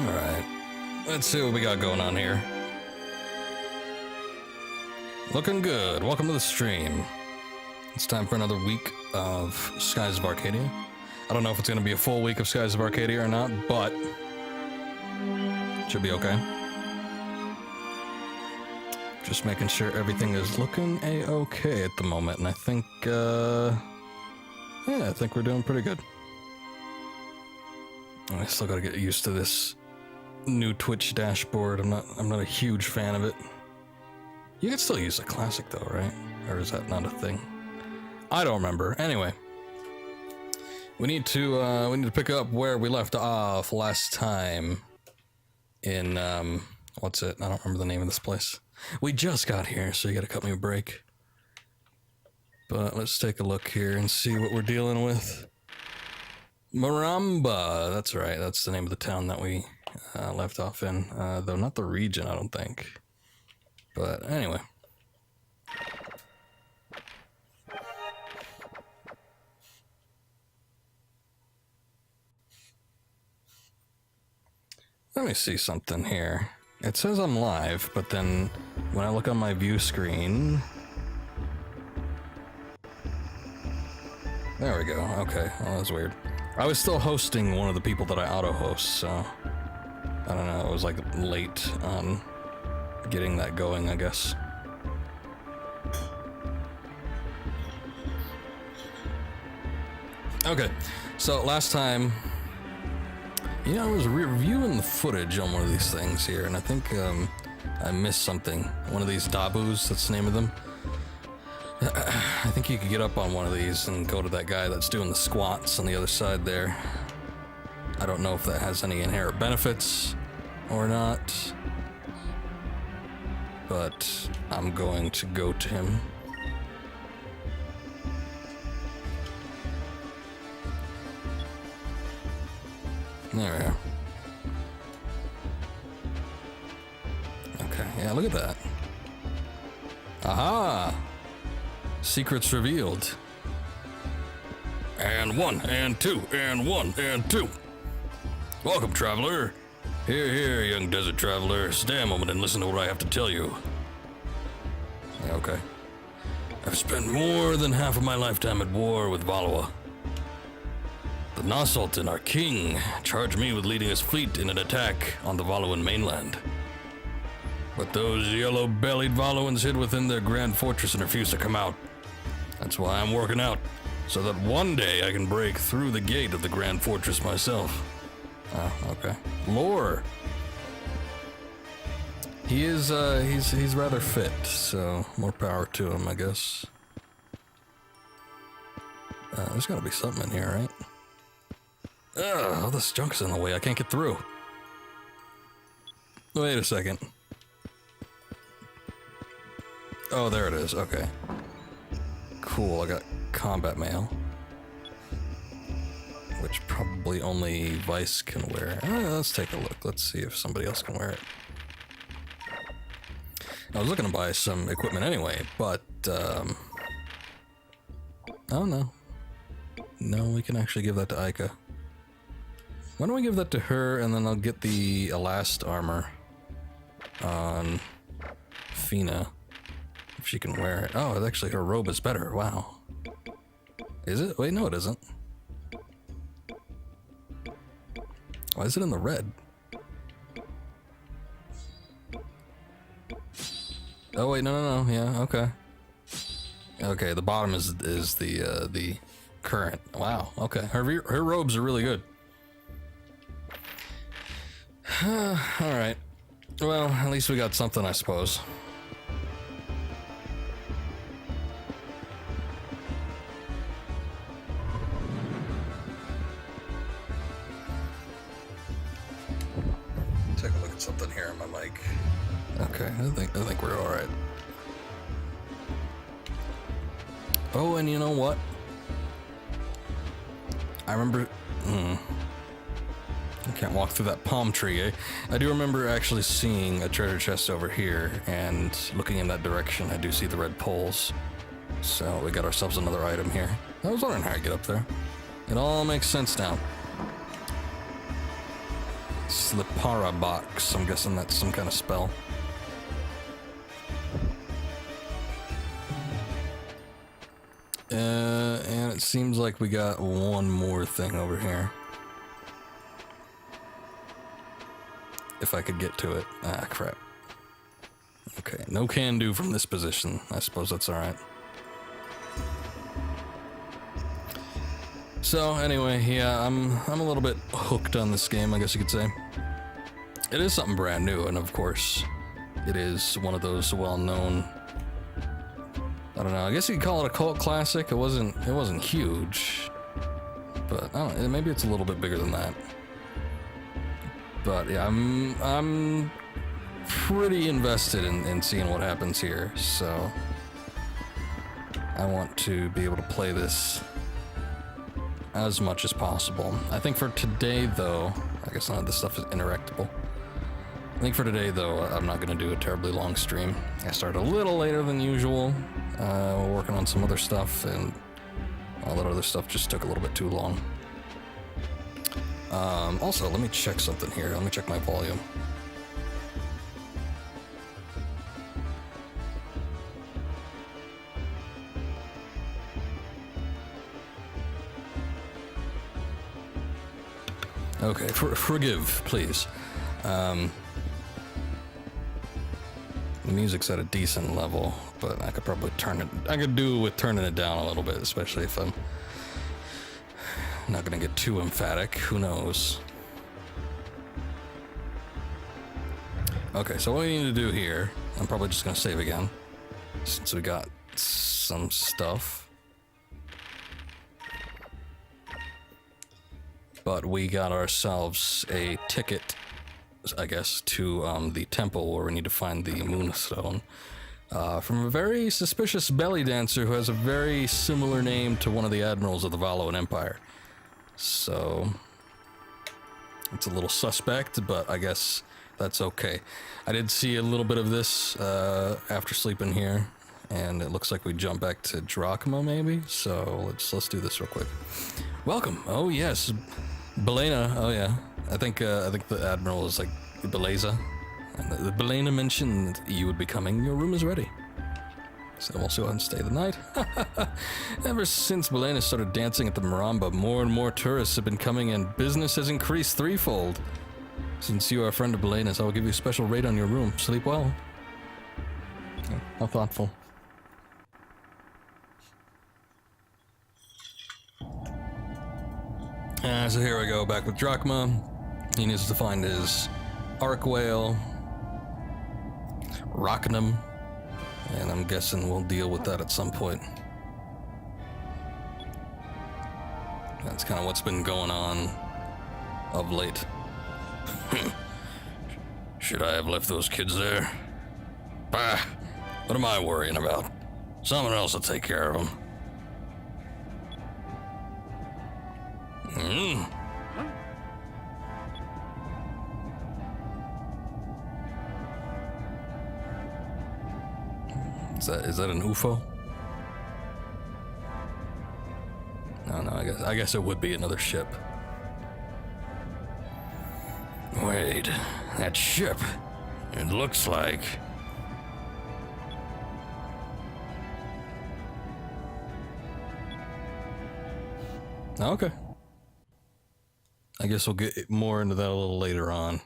Alright. Let's see what we got going on here. Looking good. Welcome to the stream. It's time for another week of Skies of Arcadia. I don't know if it's going to be a full week of Skies of Arcadia or not, but should be okay. Just making sure everything is looking a-okay at the moment, and I think, yeah, I think we're doing pretty good. I still gotta get used to this new Twitch dashboard. I'm not a huge fan of it. You can still use a classic though, right? Or is that not a thing? I don't remember. Anyway, we need to pick up where we left off last time. In what's it? I don't remember the name of this place. We just got here, so you gotta cut me a break. But let's take a look here and see what we're dealing with. Maramba, that's right, that's the name of the town that we left off in, though not the region, I don't think. But anyway. Let me see something here. It says I'm live, but then when I look on my view screen... There we go, okay, well, that was weird. I was still hosting one of the people that I auto-host, so... I don't know, it was like late on getting that going, I guess. Okay, so last time... You know, I was reviewing the footage on one of these things here, and I think I missed something. One of these Dabus, that's the name of them. I think you could get up on one of these and go to that guy that's doing the squats on the other side there. I don't know if that has any inherent benefits or not, but I'm going to go to him. There we are. Okay, yeah, look at that. Aha! Secrets revealed. And one, and two, and one, and two. Welcome, traveler. Here, young desert traveler. Stay a moment and listen to what I have to tell you. Yeah, okay. I've spent more than half of my lifetime at war with Valois. The Nasaltan, our king, charged me with leading his fleet in an attack on the Valuan mainland. But those yellow-bellied Valuans hid within their grand fortress and refused to come out. That's why I'm working out, so that one day I can break through the gate of the grand fortress myself. Oh, okay. Lore. He is, he's rather fit, so more power to him, I guess. There's gotta be something in here, right? Ugh, all this junk's in the way, I can't get through. Wait a second. Oh, there it is, okay. Cool, I got combat mail. Which probably only Vice can wear. Let's take a look, let's see if somebody else can wear it. I was looking to buy some equipment anyway, but, oh no. No, we can actually give that to Aika. Why don't we give that to her, and then I'll get the Elast armor on Fina, if she can wear it. Oh, actually her robe is better, wow. Is it? Wait, no it isn't. Why is it in the red? Oh wait, no, yeah, okay. Okay, the bottom is the current. Wow, okay. Her robes are really good. Alright. Well, at least we got something, I suppose. Take a look at something here on my mic. Okay, I think we're alright. Oh, and you know what? I remember... I can't walk through that palm tree, eh? I do remember actually seeing a treasure chest over here, and looking in that direction, I do see the red poles. So we got ourselves another item here. I was wondering how I get up there. It all makes sense now. Slipara box. I'm guessing that's some kind of spell. And it seems like we got one more thing over here. If I could get to it. Ah, crap. Okay, no can do from this position. I suppose that's alright. So, anyway, yeah, I'm a little bit hooked on this game, I guess you could say. It is something brand new, and of course, it is one of those well-known... I don't know, I guess you could call it a cult classic. It wasn't huge. But, I don't know, maybe it's a little bit bigger than that. But, yeah, I'm pretty invested in seeing what happens here, so... I want to be able to play this as much as possible. I think for today, though, I guess none of this stuff is interactable. I think for today, though, I'm not going to do a terribly long stream. I started a little later than usual, working on some other stuff, and all that other stuff just took a little bit too long. Also, let me check something here. Let me check my volume. Okay, forgive, please. The music's at a decent level, but I could probably I could do with turning it down a little bit, especially if I'm not gonna get too emphatic. Who knows? Okay, so what we need to do here, I'm probably just gonna save again, since we got some stuff. But we got ourselves a ticket, I guess, to the temple where we need to find the moonstone from a very suspicious belly dancer who has a very similar name to one of the admirals of the Valoan Empire. So it's a little suspect, but I guess that's okay. I did see a little bit of this after sleeping here, and it looks like we jump back to Drachma, maybe. So let's do this real quick. Welcome. Oh yes. Belena, oh yeah. I think the admiral is like Beleza. And the Belena mentioned you would be coming. Your room is ready. So we'll go ahead and stay the night. Ever since Belena started dancing at the Maramba, more and more tourists have been coming and business has increased threefold. Since you are a friend of Belena's, I will give you a special rate on your room. Sleep well. Okay, how thoughtful. So here we go, back with Drachma. He needs to find his Arc Whale, Rockinham, and I'm guessing we'll deal with that at some point. That's kind of what's been going on of late. Should I have left those kids there? Bah, what am I worrying about? Someone else will take care of them. Is that an UFO? No, I guess it would be another ship. Wait, that ship. It looks like. Okay. I guess we'll get more into that a little later on.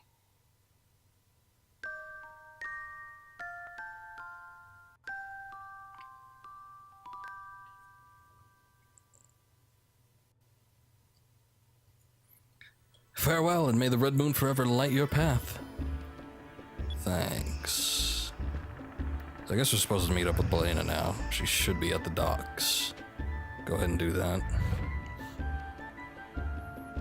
Farewell, and may the red moon forever light your path. Thanks. So I guess we're supposed to meet up with Belena now. She should be at the docks. Go ahead and do that.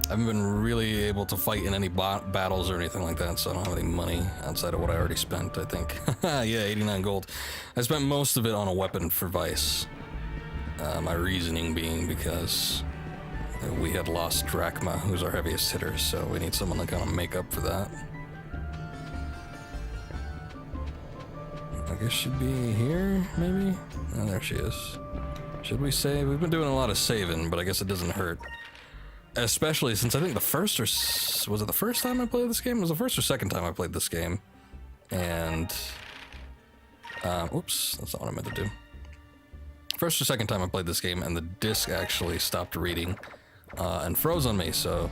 I haven't been really able to fight in any battles or anything like that, so I don't have any money outside of what I already spent, I think. Yeah, 89 gold. I spent most of it on a weapon for Vice. My reasoning being because we had lost Drachma, who's our heaviest hitter, so we need someone to kind of make up for that. I guess she'd be here, maybe? Oh, there she is. Should we save? We've been doing a lot of saving, but I guess it doesn't hurt. Especially since I think the first was it the first time I played this game? It was the first or second time I played this game. And, oops, that's not what I meant to do. First or second time I played this game, and the disc actually stopped reading and froze on me, so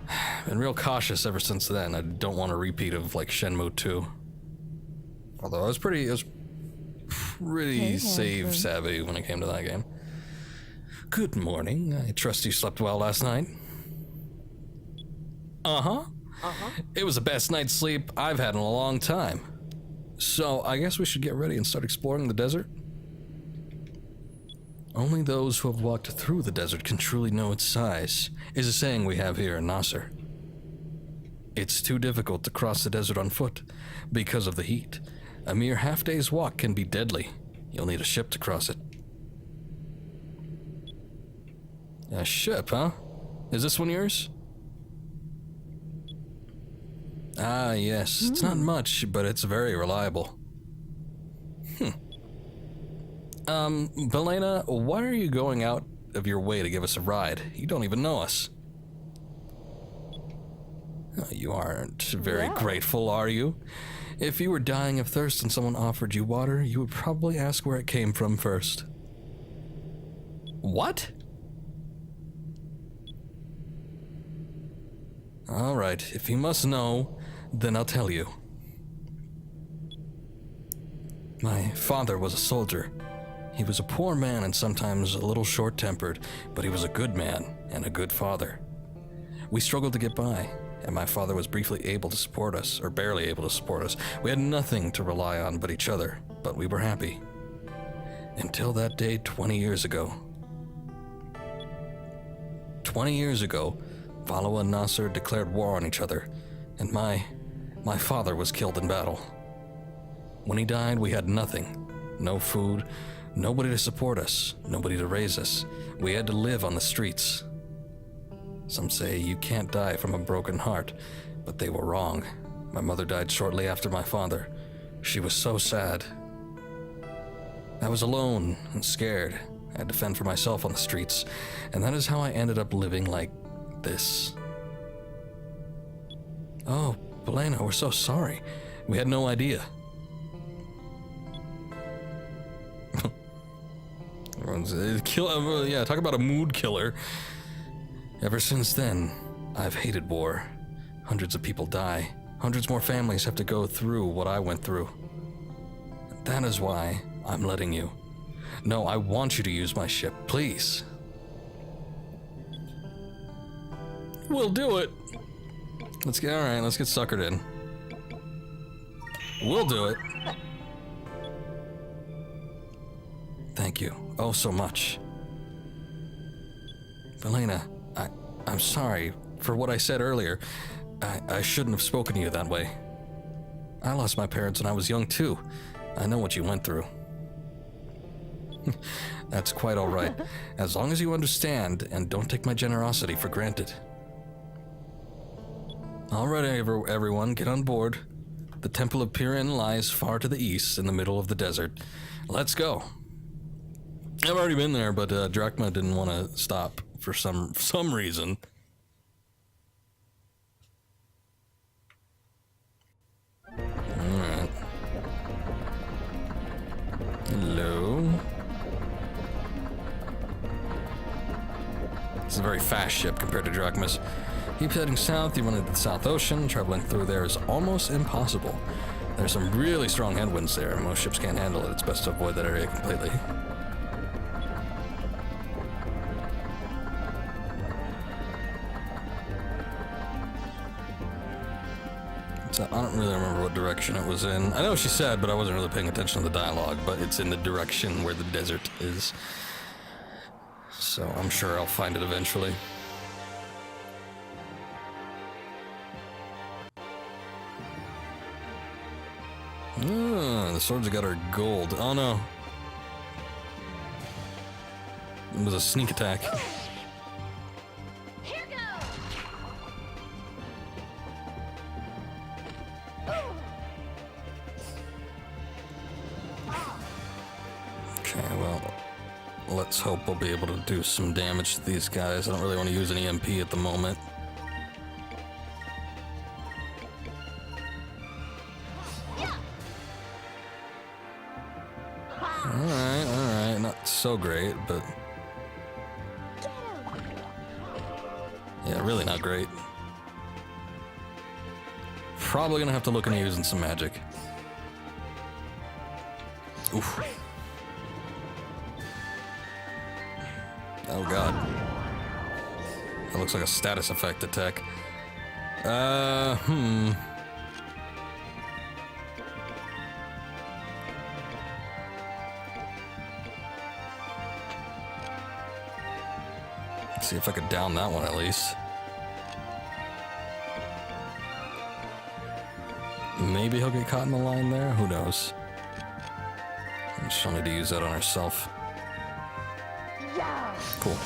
I've been real cautious ever since then. I don't want a repeat of, like, Shenmue 2. Although I was pretty save savvy when it came to that game. Good morning. I trust you slept well last night. Uh-huh. It was the best night's sleep I've had in a long time. So I guess we should get ready and start exploring the desert. Only those who have walked through the desert can truly know its size, is a saying we have here in Nasser. It's too difficult to cross the desert on foot because of the heat. A mere half-day's walk can be deadly. You'll need a ship to cross it. A ship, huh? Is this one yours? Ah, yes. It's not much, but it's very reliable. Belena, why are you going out of your way to give us a ride? You don't even know us. Oh, you aren't very grateful, are you? If you were dying of thirst and someone offered you water, you would probably ask where it came from first. What? All right, if you must know, then I'll tell you. My father was a soldier. He was a poor man and sometimes a little short-tempered, but he was a good man and a good father. We struggled to get by, and my father was briefly able to support us, or barely able to support us. We had nothing to rely on but each other, but we were happy. Until that day 20 years ago. 20 years ago, Valawa and Nasser declared war on each other, and my father was killed in battle. When he died, we had nothing. No food, nobody to support us, nobody to raise us. We had to live on the streets. Some say you can't die from a broken heart, but they were wrong. My mother died shortly after my father. She was so sad. I was alone and scared. I had to fend for myself on the streets, and that is how I ended up living like this. Oh, Belena, we're so sorry. We had no idea. Yeah, talk about a mood killer. Ever since then, I've hated war. Hundreds of people die. Hundreds more families have to go through what I went through. That is why I'm letting you. No, I want you to use my ship, please. We'll do it. Let's get suckered in. We'll do it. Thank you. Oh, so much. Belena, I'm sorry for what I said earlier. I shouldn't have spoken to you that way. I lost my parents when I was young, too. I know what you went through. That's quite all right, as long as you understand and don't take my generosity for granted. All right, everyone, get on board. The Temple of Pirin lies far to the east in the middle of the desert. Let's go. I've already been there, but Drachma didn't want to stop for some reason. Alright. Hello. It's a very fast ship compared to Drachma's. Keep heading south, you run into the South Ocean. Traveling through there is almost impossible. There's some really strong headwinds there. Most ships can't handle it. It's best to avoid that area completely. So I don't really remember what direction it was in. I know what she said, but I wasn't really paying attention to the dialogue, but it's in the direction where the desert is. So I'm sure I'll find it eventually. The swords got our gold. Oh no. It was a sneak attack. Here goes. Okay, well, Let's hope we'll be able to do some damage to these guys. I don't really want to use an EMP at the moment. Alright, not so great, but... yeah, really not great. Probably gonna have to look into using some magic. Oof. Oh god. That looks like a status effect attack. Let's see if I could down that one at least. Maybe he'll get caught in the line there? Who knows? She'll need to use that on herself. Cool.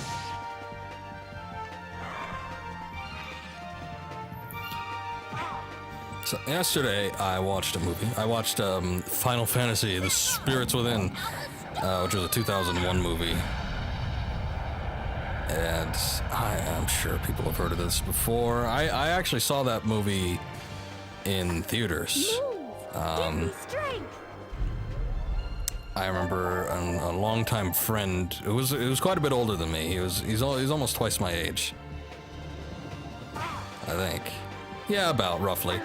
So yesterday I watched a movie. I watched Final Fantasy: The Spirits Within, which was a 2001 movie. And I am sure people have heard of this before. I actually saw that movie in theaters. I remember a longtime friend who was quite a bit older than me. He's almost twice my age, I think. Yeah, about roughly.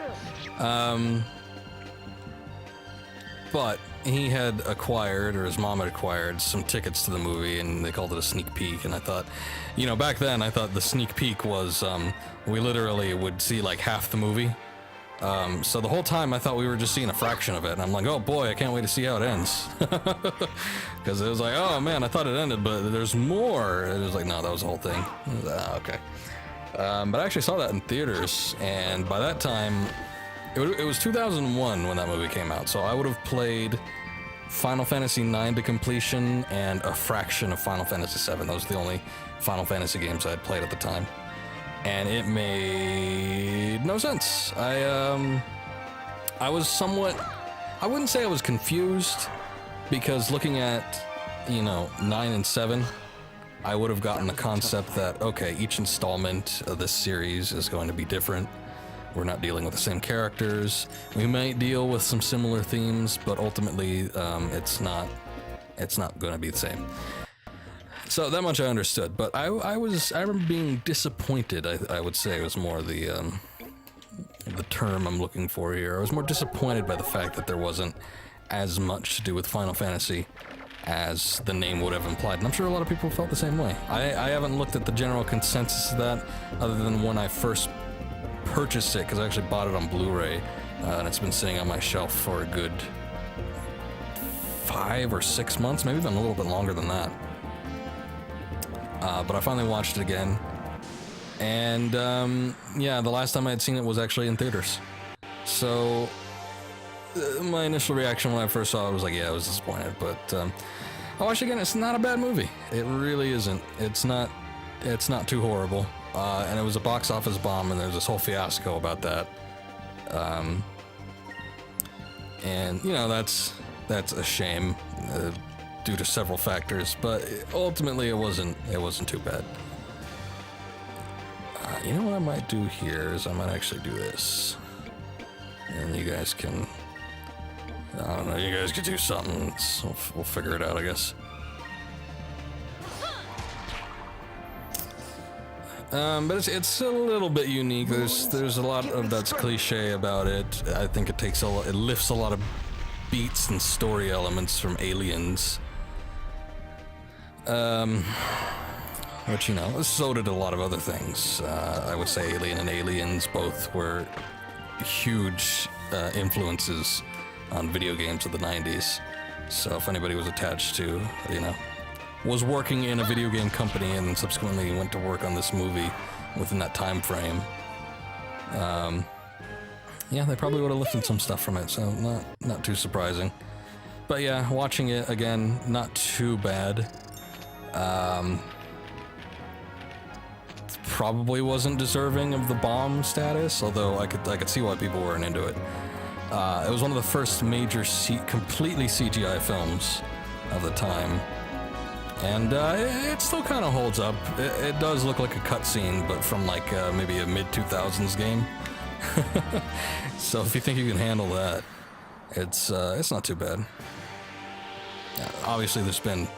But he had acquired, or his mom had acquired, some tickets to the movie, and they called it a sneak peek. And I thought, you know, back then I thought the sneak peek was we literally would see like half the movie. So the whole time I thought we were just seeing a fraction of it, and I'm like, oh boy, I can't wait to see how it ends. Because it was like, oh man, I thought it ended, but there's more. It was like, no, that was the whole thing. Okay. But I actually saw that in theaters, and by that time, it was 2001 when that movie came out, so I would have played Final Fantasy IX to completion and a fraction of Final Fantasy VII. Those were the only Final Fantasy games I had played at the time. And it made no sense. I was somewhat, I wouldn't say I was confused, because looking at, you know, 9 and 7, I would have gotten the concept that, okay, each installment of this series is going to be different. We're not dealing with the same characters. We might deal with some similar themes, but ultimately, it's not going to be the same. So that much I understood, but I remember being disappointed. I would say was more the term I'm looking for here. I was more disappointed by the fact that there wasn't as much to do with Final Fantasy as the name would have implied, and I'm sure a lot of people felt the same way. I haven't looked at the general consensus of that, other than when I first purchased it, because I actually bought it on Blu-ray, and it's been sitting on my shelf for a good 5 or 6 months, maybe even a little bit longer than that. But I finally watched it again, and yeah, the last time I had seen it was actually in theaters. So my initial reaction when I first saw it was like, yeah, I was disappointed, but I watched it again. It's not a bad movie. It really isn't. It's not too horrible. And it was a box office bomb, and there's this whole fiasco about that. And you know, that's a shame. Due to several factors, but ultimately it wasn't too bad. You know what I might do here is I might actually do this, and you guys can, I don't know, you guys could do something. We'll figure it out, I guess. But it's a little bit unique. There's a lot of that's cliche about it. I think it lifts a lot of beats and story elements from Aliens. Which, you know, so did a lot of other things. I would say Alien and Aliens both were huge influences on video games of the 90s. So if anybody was attached to, you know, was working in a video game company and subsequently went to work on this movie within that time frame, yeah, they probably would have lifted some stuff from it, so not too surprising. But yeah, watching it again, not too bad. Probably wasn't deserving of the bomb status, although I could see why people weren't into it. It was one of the first major completely CGI films of the time. And it still kind of holds up. It does look like a cutscene, but from like maybe a mid-2000s game. So if you think you can handle that, it's not too bad. Obviously, there's been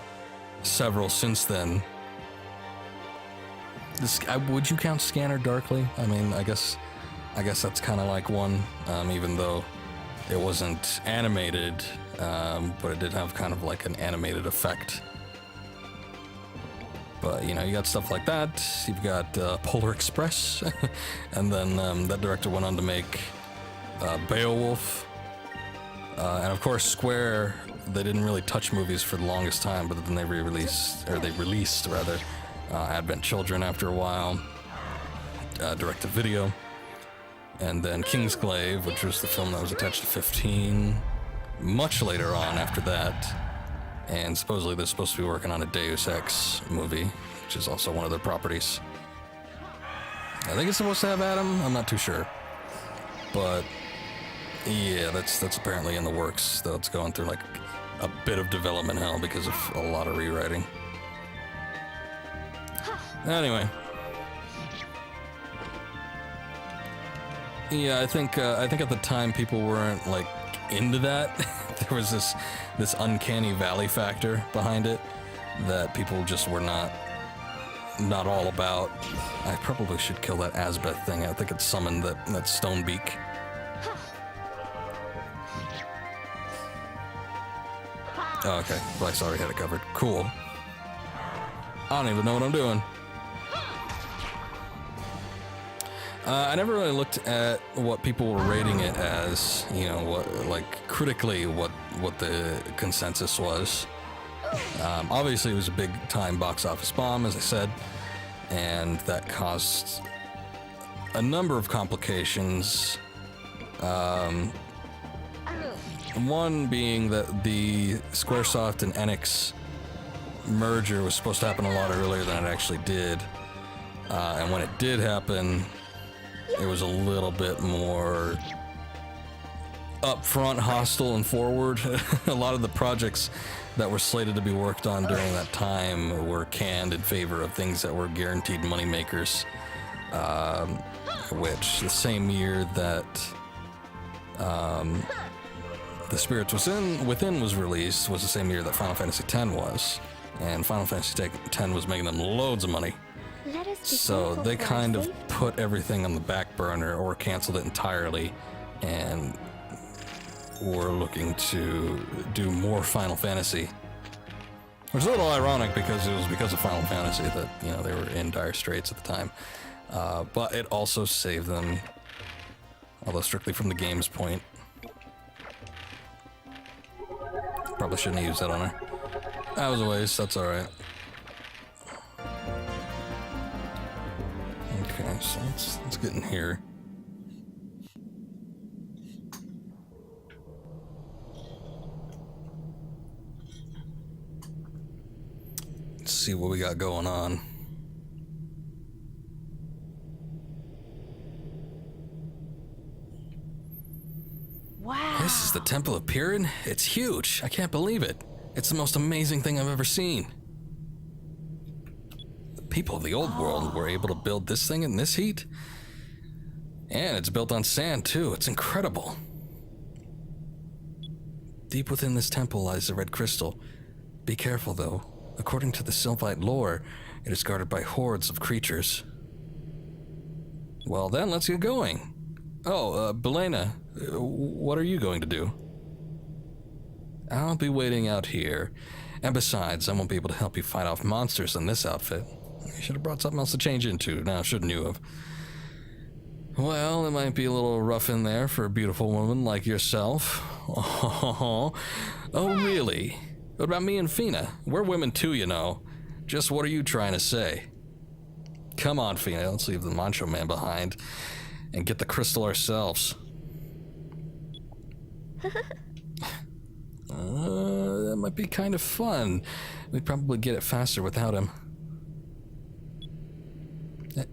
several since then. Would you count Scanner Darkly? I mean, I guess that's kind of like one, even though it wasn't animated, but it did have kind of like an animated effect. But, you know, you got stuff like that. You've got Polar Express. And then that director went on to make Beowulf. And, of course, Square, they didn't really touch movies for the longest time, but then they released Advent Children after a while, direct-to-video. And then Kingsglaive, which was the film that was attached to 15, much later on after that. And supposedly they're supposed to be working on a Deus Ex movie, which is also one of their properties. I think it's supposed to have Adam. I'm not too sure. But yeah, that's apparently in the works, though it's going through like a bit of development hell because of a lot of rewriting. Anyway. Yeah, I think at the time people weren't like into that. There was this uncanny valley factor behind it that people just were not all about. I probably should kill that Asbeth thing. I think it summoned that Stonebeak. Oh, okay. Blyce already had it covered. Cool. I don't even know what I'm doing. I never really looked at what people were rating it as, you know, what, like, critically what the consensus was. Obviously, it was a big-time box office bomb, as I said, and that caused a number of complications. One being that the Squaresoft and Enix merger was supposed to happen a lot earlier than it actually did. And when it did happen, it was a little bit more upfront, hostile, and forward. A lot of the projects that were slated to be worked on during that time were canned in favor of things that were guaranteed moneymakers. Which, the same year that The Spirits Within was released, was the same year that Final Fantasy X was. And Final Fantasy X was making them loads of money. So they kind of put everything on the back burner or canceled it entirely and were looking to do more Final Fantasy. Which is a little ironic because it was because of Final Fantasy that, you know, they were in dire straits at the time. But it also saved them, although strictly from the game's point. Probably shouldn't have used that on her. That was a waste, that's alright. Okay, so let's get in here. Let's see what we got going on. Wow. This is the Temple of Piran? It's huge. I can't believe it. It's the most amazing thing I've ever seen. The people of the old world were able to build this thing in this heat? And it's built on sand, too. It's incredible. Deep within this temple lies the red crystal. Be careful, though. According to the Sylvite lore, it is guarded by hordes of creatures. Well then, let's get going. Oh, Belena, what are you going to do? I'll be waiting out here. And besides, I won't be able to help you fight off monsters in this outfit. You should have brought something else to change into, now shouldn't you have? Well, it might be a little rough in there for a beautiful woman like yourself. Oh, really? What about me and Fina? We're women too, you know. Just what are you trying to say? Come on, Fina, let's leave the Macho Man behind and get the crystal ourselves. That might be kind of fun. We'd probably get it faster without him.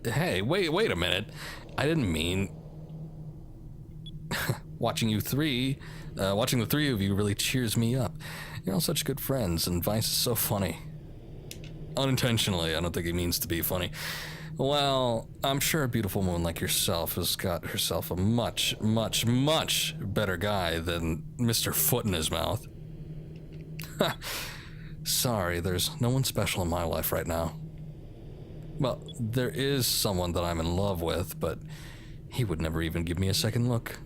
Hey, wait a minute. I didn't mean... Watching the three of you really cheers me up. You're all such good friends, and Vice is so funny. unintentionally. I don't think he means to be funny. Well, I'm sure a beautiful woman like yourself has got herself a much, much, much better guy than Mr. Foot in his mouth. Sorry, there's no one special in my life right now. Well, there is someone that I'm in love with, but he would never even give me a second look.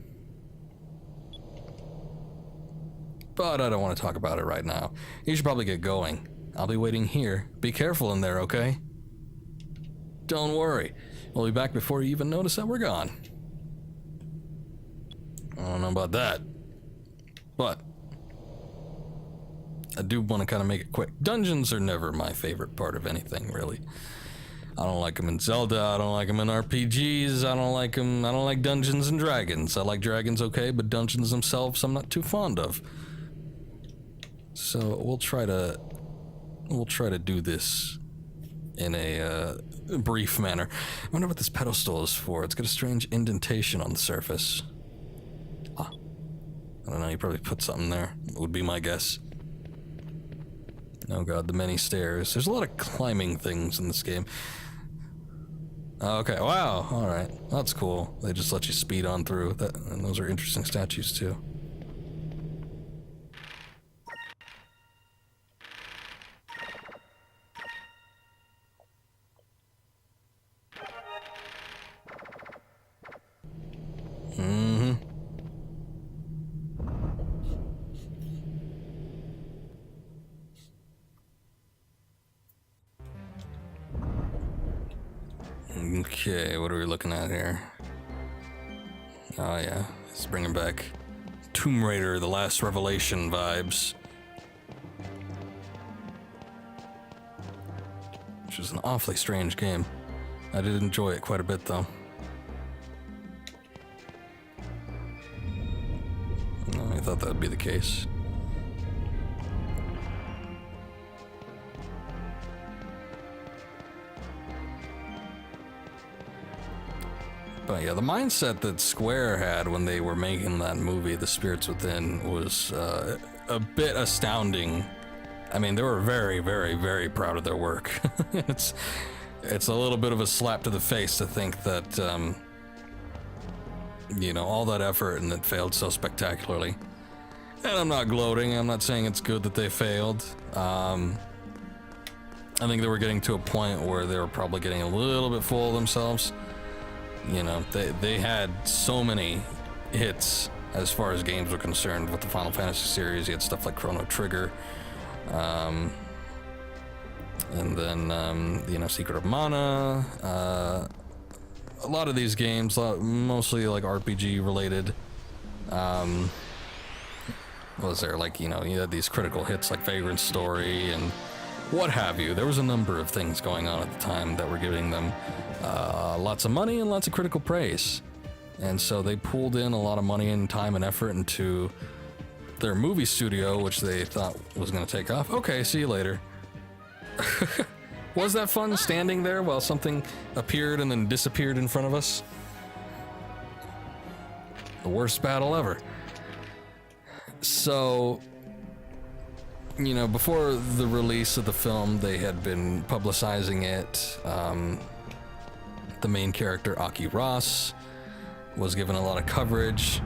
But I don't want to talk about it right now. You should probably get going. I'll be waiting here. Be careful in there, okay? Don't worry. We'll be back before you even notice that we're gone. I don't know about that. But I do want to kind of make it quick. Dungeons are never my favorite part of anything, really. I don't like them in Zelda. I don't like them in RPGs. I don't like them. I don't like Dungeons and Dragons. I like dragons, okay, but dungeons themselves, I'm not too fond of. So we'll try to do this in a brief manner. I wonder what this pedestal is for. It's got a strange indentation on the surface. Ah, I don't know. You probably put something there. Would be my guess. Oh god, the many stairs. There's a lot of climbing things in this game. Okay, wow, alright. That's cool. They just let you speed on through. And those are interesting statues, too. Okay, what are we looking at here? Oh yeah, it's bringing back Tomb Raider, The Last Revelation vibes. Which is an awfully strange game. I did enjoy it quite a bit though. I thought that would be the case. But yeah, the mindset that Square had when they were making that movie, The Spirits Within, was a bit astounding. I mean, they were very, very, very proud of their work. It's a little bit of a slap to the face to think that, you know, all that effort and it failed so spectacularly. And I'm not gloating. I'm not saying it's good that they failed. I think they were getting to a point where they were probably getting a little bit full of themselves. You know, they had so many hits as far as games were concerned with the Final Fantasy series. You had stuff like Chrono Trigger, and then, you know, Secret of Mana. A lot of these games, mostly like RPG related. Was there, like, you know, you had these critical hits like Vagrant Story and what have you. There was a number of things going on at the time that were giving them lots of money and lots of critical praise. And so they pulled in a lot of money and time and effort into their movie studio, which they thought was going to take off. Okay, see you later. Was that fun standing there while something appeared and then disappeared in front of us? The worst battle ever. So, you know, before the release of the film, they had been publicizing it. The main character, Aki Ross, was given a lot of coverage.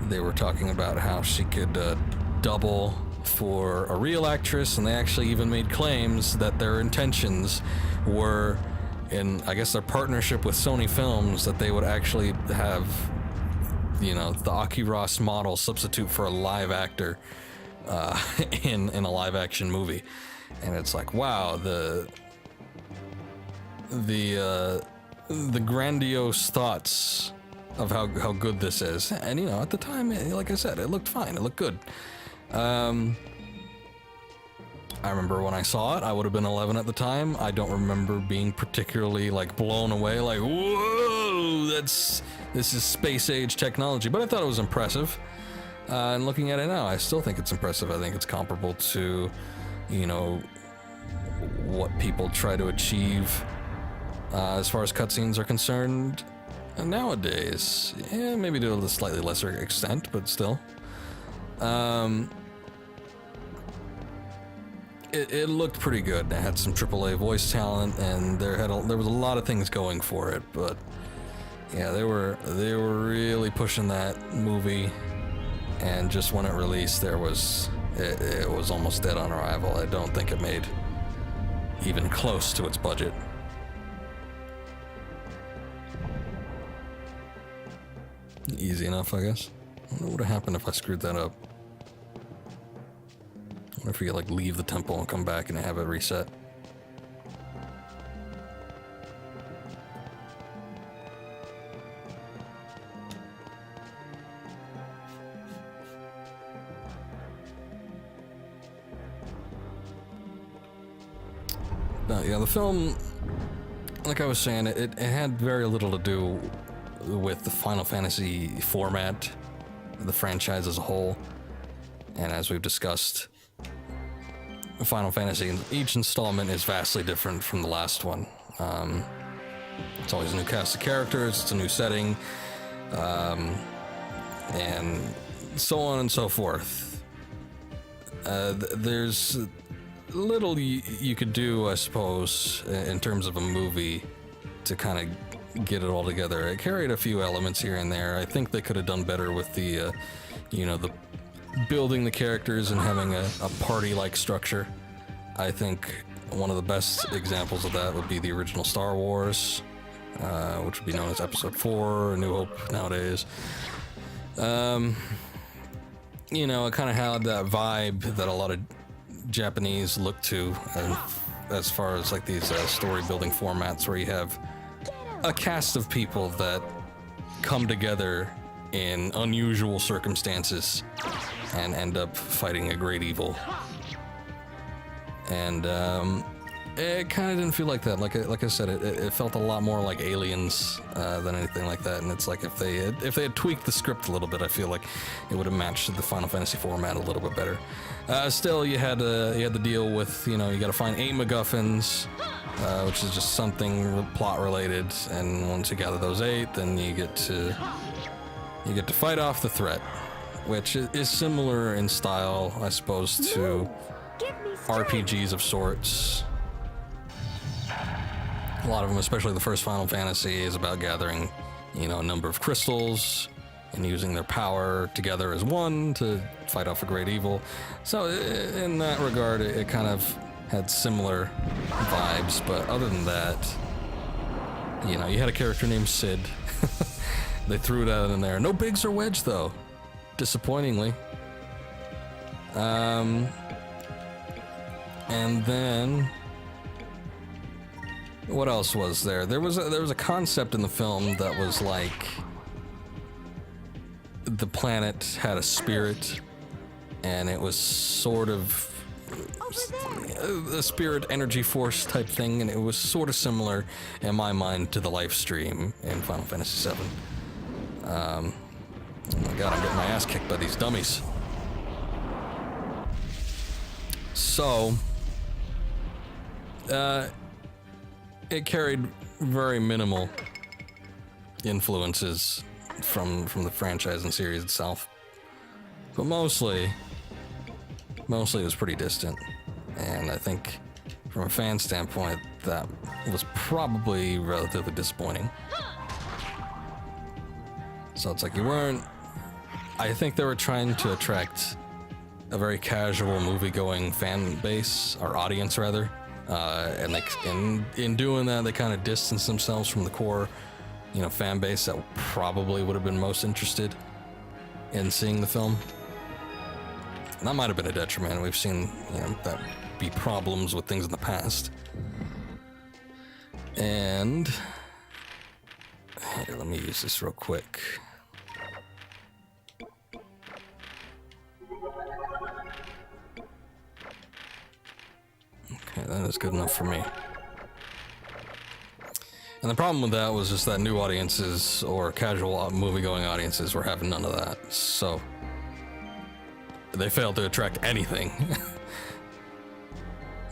They were talking about how she could double for a real actress, and they actually even made claims that their intentions were, in, I guess, their partnership with Sony Films, that they would actually have, you know, the Aki Ross model substitute for a live actor in a live action movie. And it's like, wow, the grandiose thoughts of how good this is. And, you know, at the time, like I said, it looked fine. It looked good. I remember when I saw it, I would have been 11 at the time. I don't remember being particularly, like, blown away, like, whoa, this is space age technology. But I thought it was impressive. And looking at it now, I still think it's impressive. I think it's comparable to, you know, what people try to achieve as far as cutscenes are concerned nowadays. Yeah, maybe to a slightly lesser extent, but still. it looked pretty good. It had some AAA voice talent, and there was a lot of things going for it. But yeah, they were really pushing that movie, and just when it released, it was almost dead on arrival. I don't think it made even close to its budget. Easy enough, I guess. I wonder what would have happened if I screwed that up. I wonder if we could like leave the temple and come back and have it reset. But yeah, the film, like I was saying, it had very little to do with the Final Fantasy format, the franchise as a whole. And as we've discussed, Final Fantasy, each installment is vastly different from the last one. It's always a new cast of characters, it's a new setting, and so on and so forth. There's little you could do, I suppose, in terms of a movie to kind of get it all together. It carried a few elements here and there. I think they could have done better with the building the characters and having a party-like structure. I think one of the best examples of that would be the original Star Wars, which would be known as Episode 4, A New Hope nowadays. It kind of had that vibe that a lot of Japanese look to, as far as like these story building formats where you have a cast of people that come together in unusual circumstances and end up fighting a great evil. And it kind of didn't feel like that. Like I said, it felt a lot more like Aliens than anything like that. And it's like if they had tweaked the script a little bit, I feel like it would have matched the Final Fantasy format a little bit better. Still, you had to deal with, you got to find 8 MacGuffins, which is just something plot related. And once you gather those 8, then you get to fight off the threat, which is similar in style, I suppose, to RPGs of sorts. A lot of them, especially the first Final Fantasy, is about gathering, a number of crystals and using their power together as one to fight off a great evil. So in that regard, it kind of had similar vibes, but other than that, you had a character named Sid. They threw it out in there. No Biggs or Wedge, though, disappointingly. And then what else was there? There was a concept in the film that was like the planet had a spirit, and it was sort of a spirit energy force type thing, and it was sort of similar in my mind to the live stream in Final Fantasy VII. Oh my god, I'm getting my ass kicked by these dummies. So it carried very minimal influences from the franchise and series itself, but mostly it was pretty distant. And I think from a fan standpoint, that was probably relatively disappointing. So it's like I think they were trying to attract a very casual movie-going fan base, or audience rather, and in doing that, they kind of distanced themselves from the core, fan base that probably would have been most interested in seeing the film. And that might have been a detriment. We've seen that be problems with things in the past. And here, let me use this real quick. Okay, that is good enough for me. And the problem with that was just that new audiences or casual movie-going audiences were having none of that. So they failed to attract anything.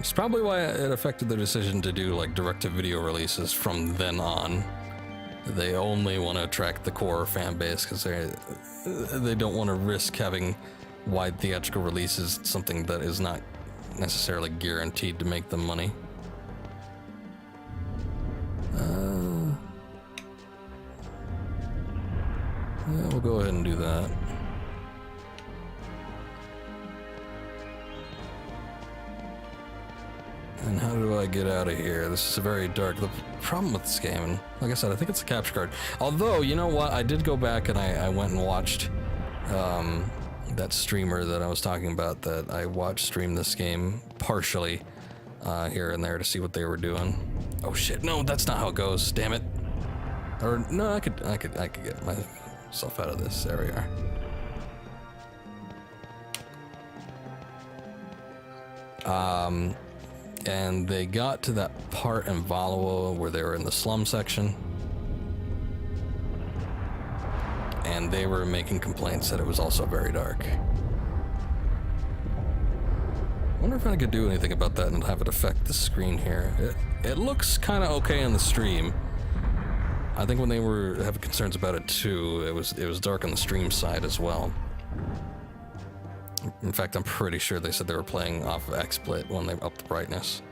It's probably why it affected their decision to do like direct-to-video releases from then on. They only want to attract the core fan base because they don't want to risk having wide theatrical releases, something that is not necessarily guaranteed to make them money. Yeah, we'll go ahead and do that. And how do I get out of here? This is very dark. The problem with this game, and like I said, I think it's a capture card. Although, you know what? I did go back and I went and watched that streamer that I was talking about that I watched stream this game partially here and there to see what they were doing. Oh shit, no, that's not how it goes, damn it. Or no, I could get myself out of this. There we are. And they got to that part in Valoa where they were in the slum section. And they were making complaints that it was also very dark. I wonder if I could do anything about that and have it affect the screen here. It looks kind of okay on the stream. I think when they were having concerns about it too, it was dark on the stream side as well. In fact, I'm pretty sure they said they were playing off of XSplit when they upped the brightness.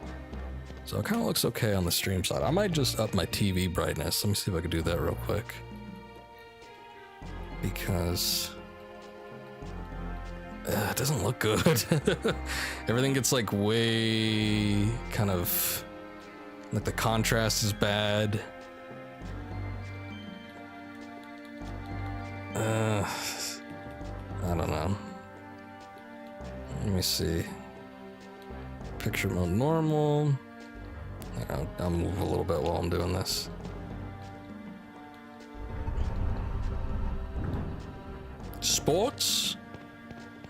So it kind of looks okay on the stream side. I might just up my TV brightness. Let me see if I can do that real quick. Because it doesn't look good. Everything gets like way kind of like the contrast is bad. I don't know. Let me see. Picture mode normal. I'll move a little bit while I'm doing this. Sports?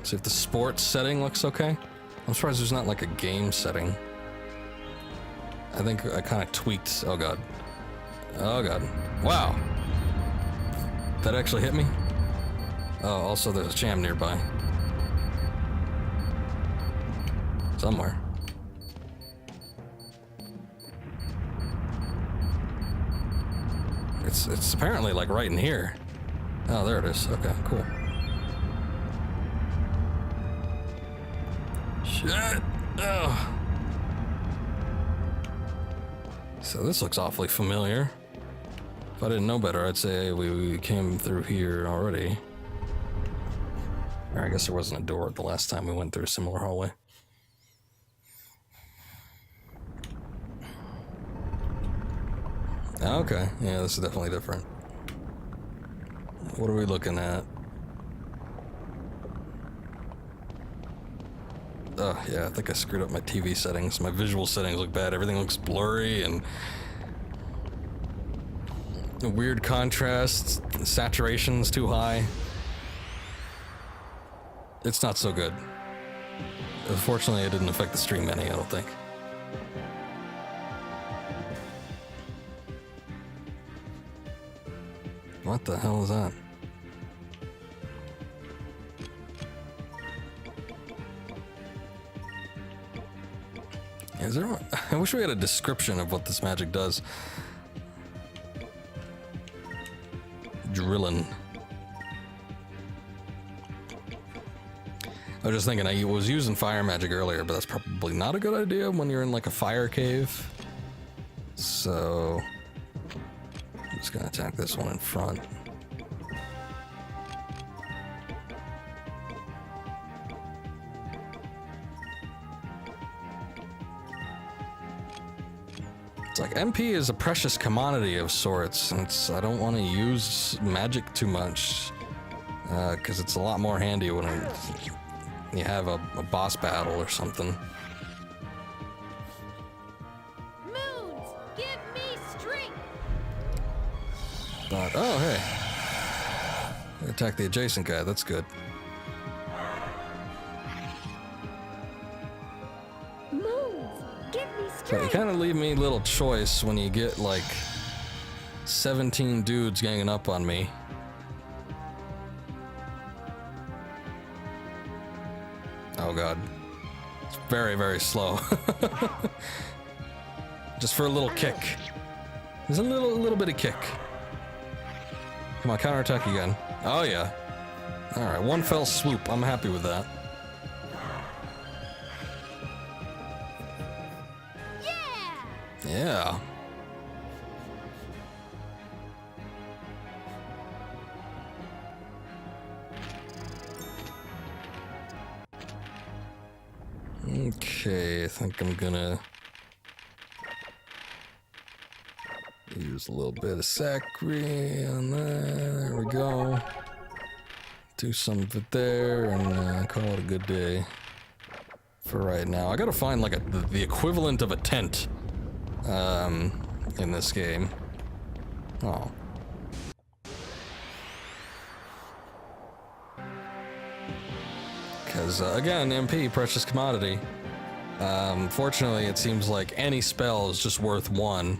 See if the sports setting looks okay. I'm surprised there's not like a game setting. I think I kind of tweaked. Oh god. Oh god. Wow. That actually hit me? Oh, also there's a jam nearby. Somewhere. It's apparently like right in here. Oh, there it is. Okay, cool. Shit. Oh. So this looks awfully familiar. If I didn't know better, I'd say we came through here already. Or I guess there wasn't a door the last time we went through a similar hallway. Okay, yeah, this is definitely different. What are we looking at? Oh, yeah, I think I screwed up my TV settings. My visual settings look bad. Everything looks blurry and a weird contrast. Saturation's too high. It's not so good. Unfortunately, it didn't affect the stream any, I don't think. What the hell is that? Is there? I wish we had a description of what this magic does. Drilling. I was just thinking, I was using fire magic earlier, but that's probably not a good idea when you're in like a fire cave. So I'm just gonna attack this one in front. It's like MP is a precious commodity of sorts, and I don't want to use magic too much, because it's a lot more handy when you have a boss battle or something. Moons, give me strength. But, oh, hey. Attack the adjacent guy, that's good. Moons, give me So you strength. kind of leave me little choice when you get like 17 dudes ganging up on me. Oh god. It's very, very slow. Just for a little kick. There's a little bit of kick. Come on, counterattack again. Oh yeah. Alright, one fell swoop. I'm happy with that. Yeah. Okay, I think I'm gonna use a little bit of sacri on that. There we go. Do some of it there and call it a good day for right now. I gotta find like the equivalent of a tent in this game. Oh. Because, again, MP, precious commodity. Fortunately, it seems like any spell is just worth 1.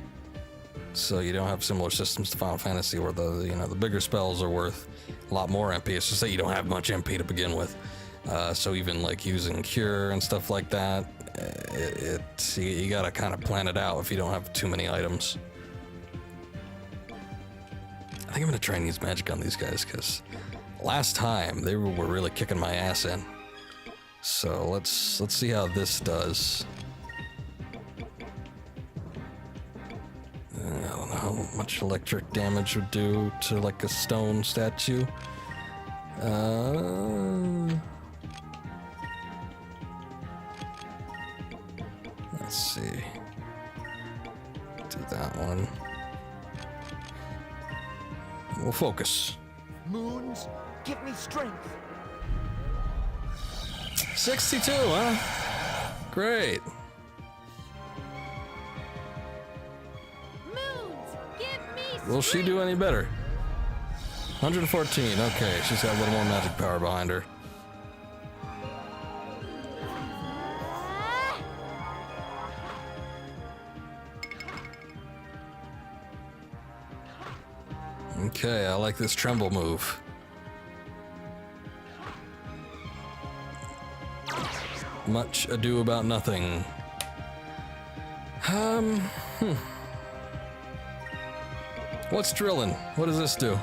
So you don't have similar systems to Final Fantasy where the bigger spells are worth a lot more MP. It's just that you don't have much MP to begin with. So even like using Cure and stuff like that, you gotta kind of plan it out if you don't have too many items. I think I'm gonna try and use magic on these guys because last time they were really kicking my ass in. So let's see how this does. I don't know how much electric damage would do to like a stone statue. Let's see. Do that one. We'll focus. Moons, give me strength. 62, huh? Great. Moons, give me Will she do any better? 114, okay, she's got a little more magic power behind her. Okay, I like this tremble move. Much ado about nothing. What's drilling? What does this do?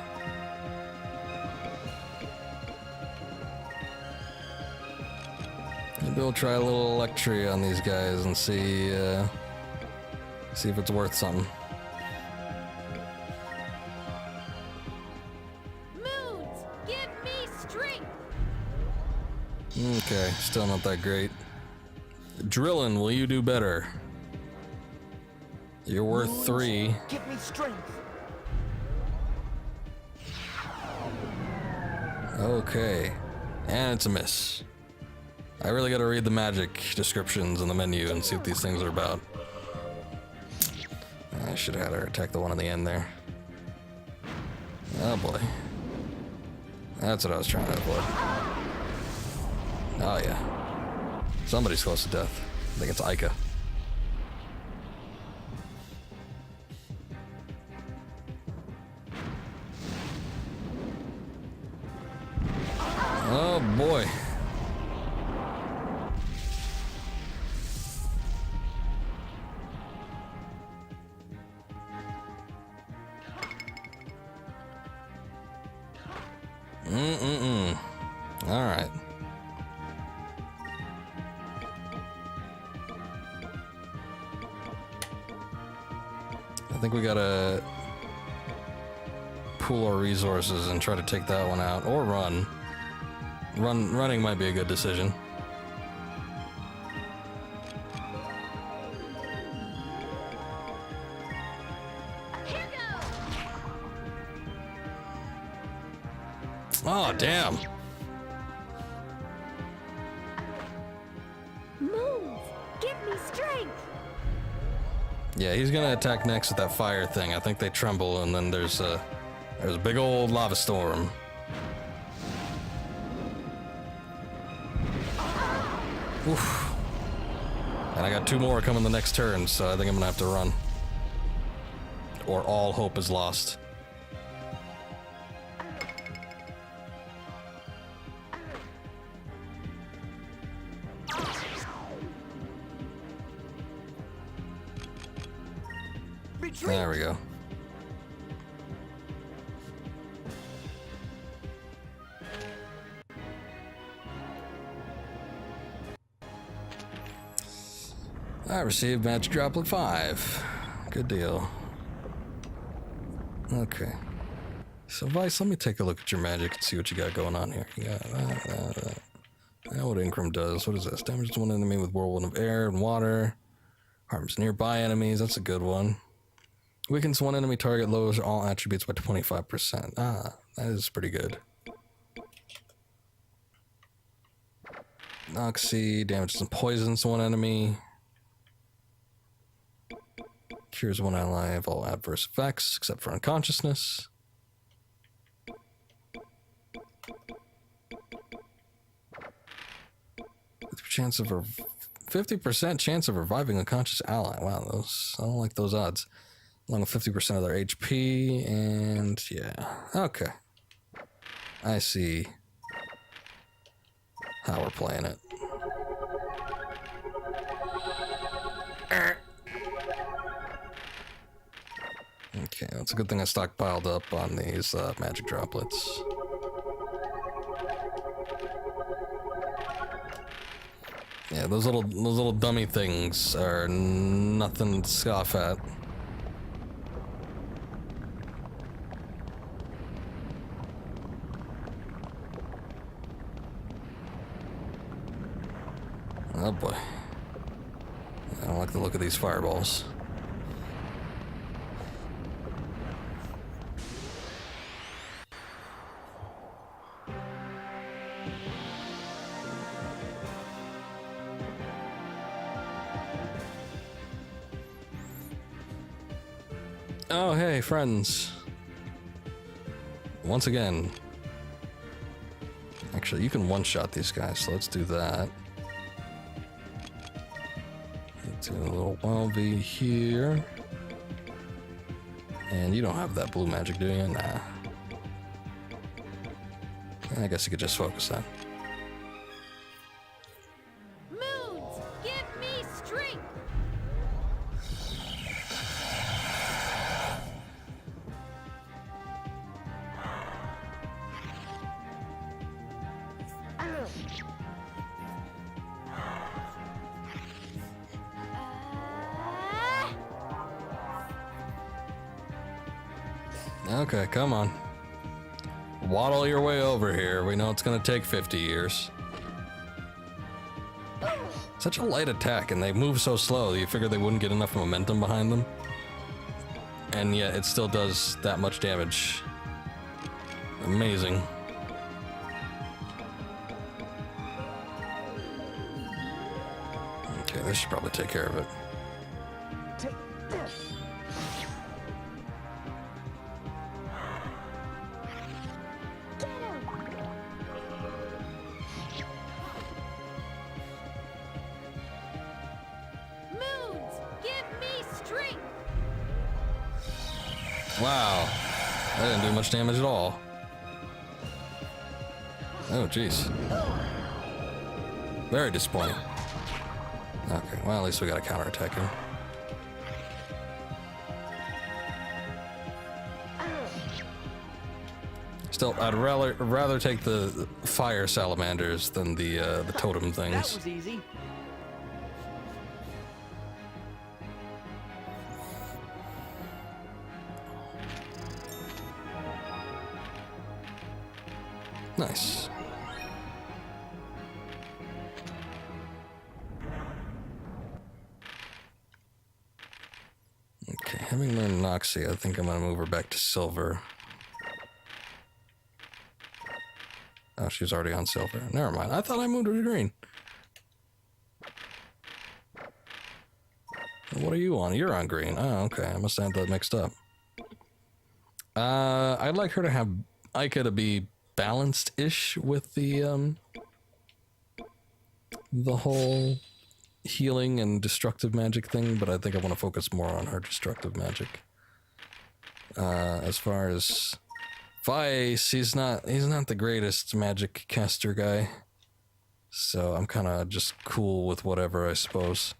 Maybe we'll try a little electria on these guys and see if it's worth something. moons, give me strength. Okay, still not that great. Drillin', will you do better? You're worth Moons, 3. Give me strength. Okay, and it's a miss. I really gotta read the magic descriptions in the menu and see what these things are about. I should have had her attack the one on the end there. Oh boy. That's what I was trying to avoid. Oh yeah. Somebody's close to death. I think it's Aika. Oh boy. All right. I think we gotta pool our resources and try to take that one out, or run. Running might be a good decision. Here goes. Oh, damn. Moons, give me strength. Yeah, he's gonna attack next with that fire thing. I think they tremble, and then there's a big old lava storm. Oof. And I got 2 more coming the next turn, so I think I'm gonna have to run. Or all hope is lost. Retreat. There we go. I received magic droplet 5. Good deal. Okay. So, Vice, let me take a look at your magic and see what you got going on here. You got that. Now what Incrum does. What is this? Damages one enemy with whirlwind of air and water. Harms nearby enemies. That's a good one. Weakens one enemy target. Lowers all attributes by 25%. Ah, that is pretty good. Noxy. Damages and poisons one enemy. Cures one ally of all adverse effects, except for unconsciousness. Chance of 50% chance of reviving a unconscious ally. Wow, those I don't like those odds. Along with 50% of their HP, and yeah, okay. I see how we're playing it. Okay, that's a good thing I stockpiled up on these magic droplets. Yeah, those little dummy things are nothing to scoff at. Oh boy. I don't like the look of these fireballs. Oh, hey, friends. Once again. Actually, you can one-shot these guys, so let's do that. Let's do a little Wildby here. And you don't have that blue magic, do you? Nah. I guess you could just focus that. Moons, give me strength. Okay, come on. Waddle your way over here. We know it's gonna take 50 years. Such a light attack, and they move so slow. You figure they wouldn't get enough momentum behind them. And yet it still does that much damage. Amazing. Okay, this should probably take care of it. Take this. Get him. Moons, give me strength. Wow. That didn't do much damage at all. Oh, jeez. Very disappointing. Okay, well, at least we got a counterattack him. Still, I'd rather take the fire salamanders than the totem That things. was easy. Nice. Okay, having learned Noxy, I think I'm gonna move her back to silver. Oh, she's already on silver. Never mind. I thought I moved her to green. What are you on? You're on green. Oh, okay. I must have that mixed up. I'd like her to have Ica to be balanced-ish with the whole healing and destructive magic thing, but I think I want to focus more on her destructive magic. As far as Vice, he's not the greatest magic caster guy, so I'm kind of just cool with whatever, I suppose.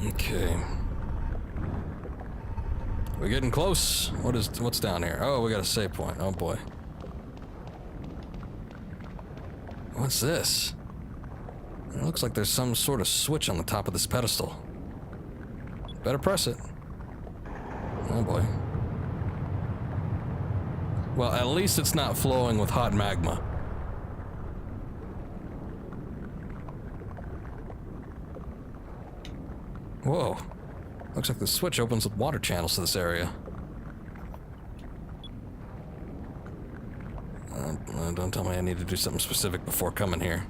Okay. We're getting close. What's down here? Oh, we got a save point. Oh boy. What's this? It looks like there's some sort of switch on the top of this pedestal. Better press it. Oh boy. Well, at least it's not flowing with hot magma. Whoa. Looks like the switch opens with water channels to this area. Don't tell me I need to do something specific before coming here.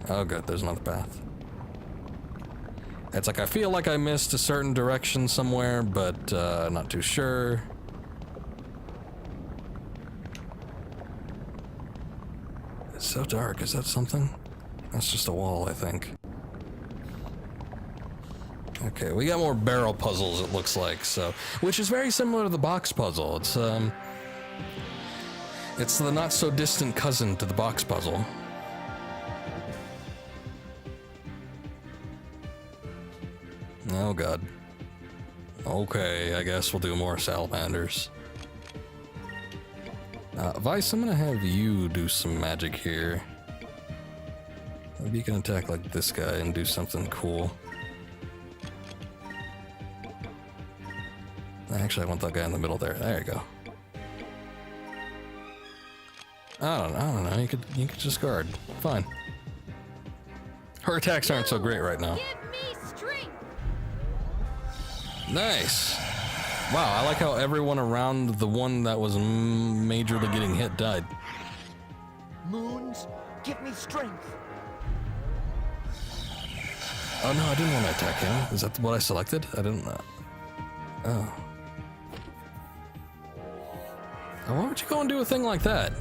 Oh good, there's another path. It's like I feel like I missed a certain direction somewhere, but not too sure. It's so dark, is that something? That's just a wall, I think. Okay, we got more barrel puzzles, it looks like, so... Which is very similar to the box puzzle. It's the not-so-distant cousin to the box puzzle. Oh, God. Okay, I guess we'll do more salamanders. Vice, I'm gonna have you do some magic here. Maybe you can attack like this guy and do something cool. Actually, I want that guy in the middle there. There you go. I don't know. You could just guard. Fine. Her attacks aren't so great right now. Give me strength. Nice. Wow, I like how everyone around the one that was majorly getting hit died. Moons, give me strength. Oh no, I didn't want to attack him. Is that what I selected? I didn't. Oh. Why would you go and do a thing like that?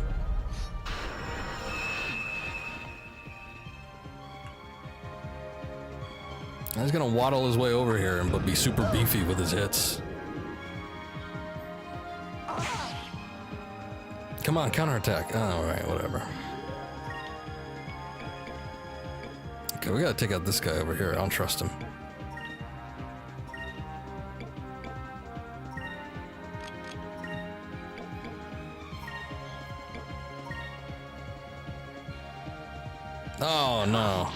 He's gonna waddle his way over here and be super beefy with his hits. Come on, counterattack. Oh, alright, whatever. Okay, we gotta take out this guy over here. I don't trust him. Oh, no.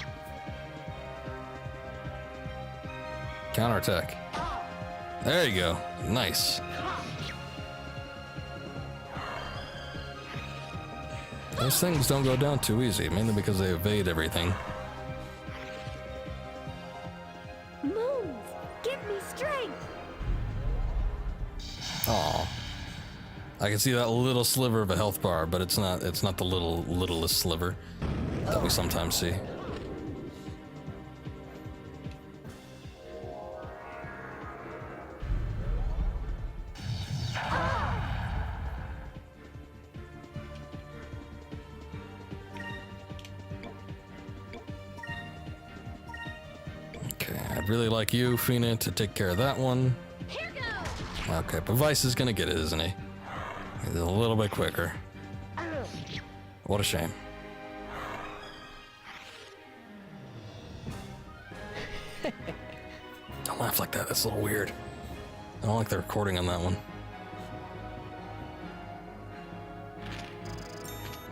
Counterattack. There you go. Nice. Those things don't go down too easy, mainly because they evade everything. Moons, give me strength. Aw. I can see that little sliver of a health bar, but it's not the littlest sliver that we sometimes see. Okay, I'd really like you, Fina, to take care of that one. Here goes. Okay, but Vice is gonna get it, isn't he? He's a little bit quicker. What a shame. Don't laugh like that, that's a little weird. I don't like the recording on that one.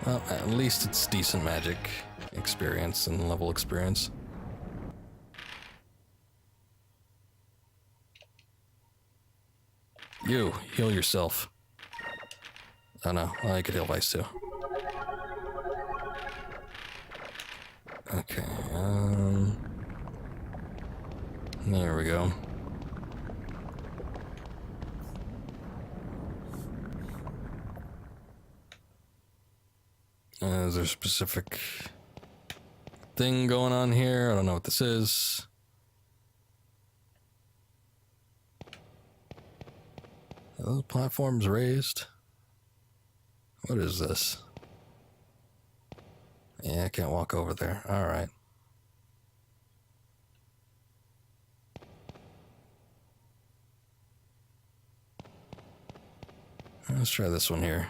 Well, at least it's decent magic experience and level experience. You, heal yourself. Oh no, well, you could heal Vice too. Okay, there we go. Is there a specific thing going on here? I don't know what this is. Are those platforms raised? What is this? Yeah, I can't walk over there. All right. Let's try this one here.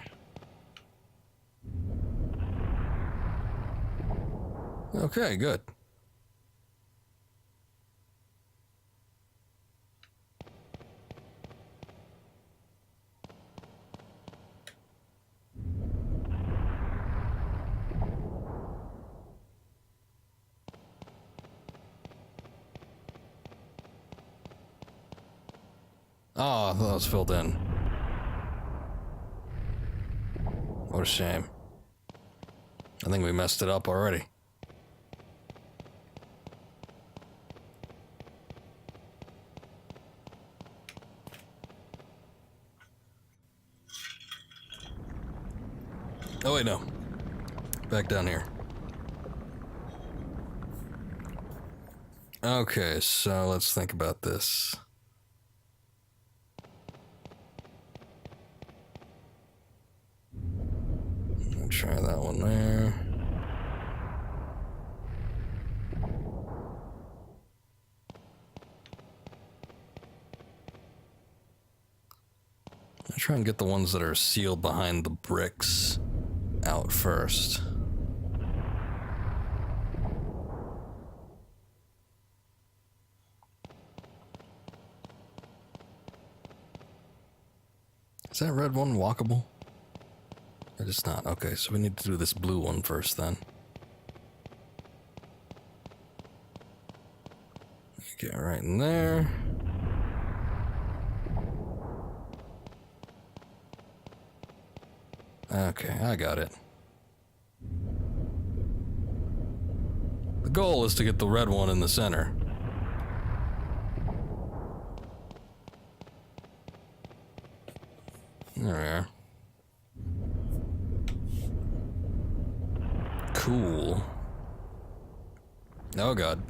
Okay, good. Oh, I thought it was filled in. What a shame. I think we messed it up already. Oh wait, no. Back down here. Okay, so let's think about this. I'll try that one there. I'll try and get the ones that are sealed behind the bricks out first. Is that red one walkable? It is not. Okay, so we need to do this blue one first then. Get right in there. Okay, I got it. The goal is to get the red one in the center. There we are. Cool. Oh god.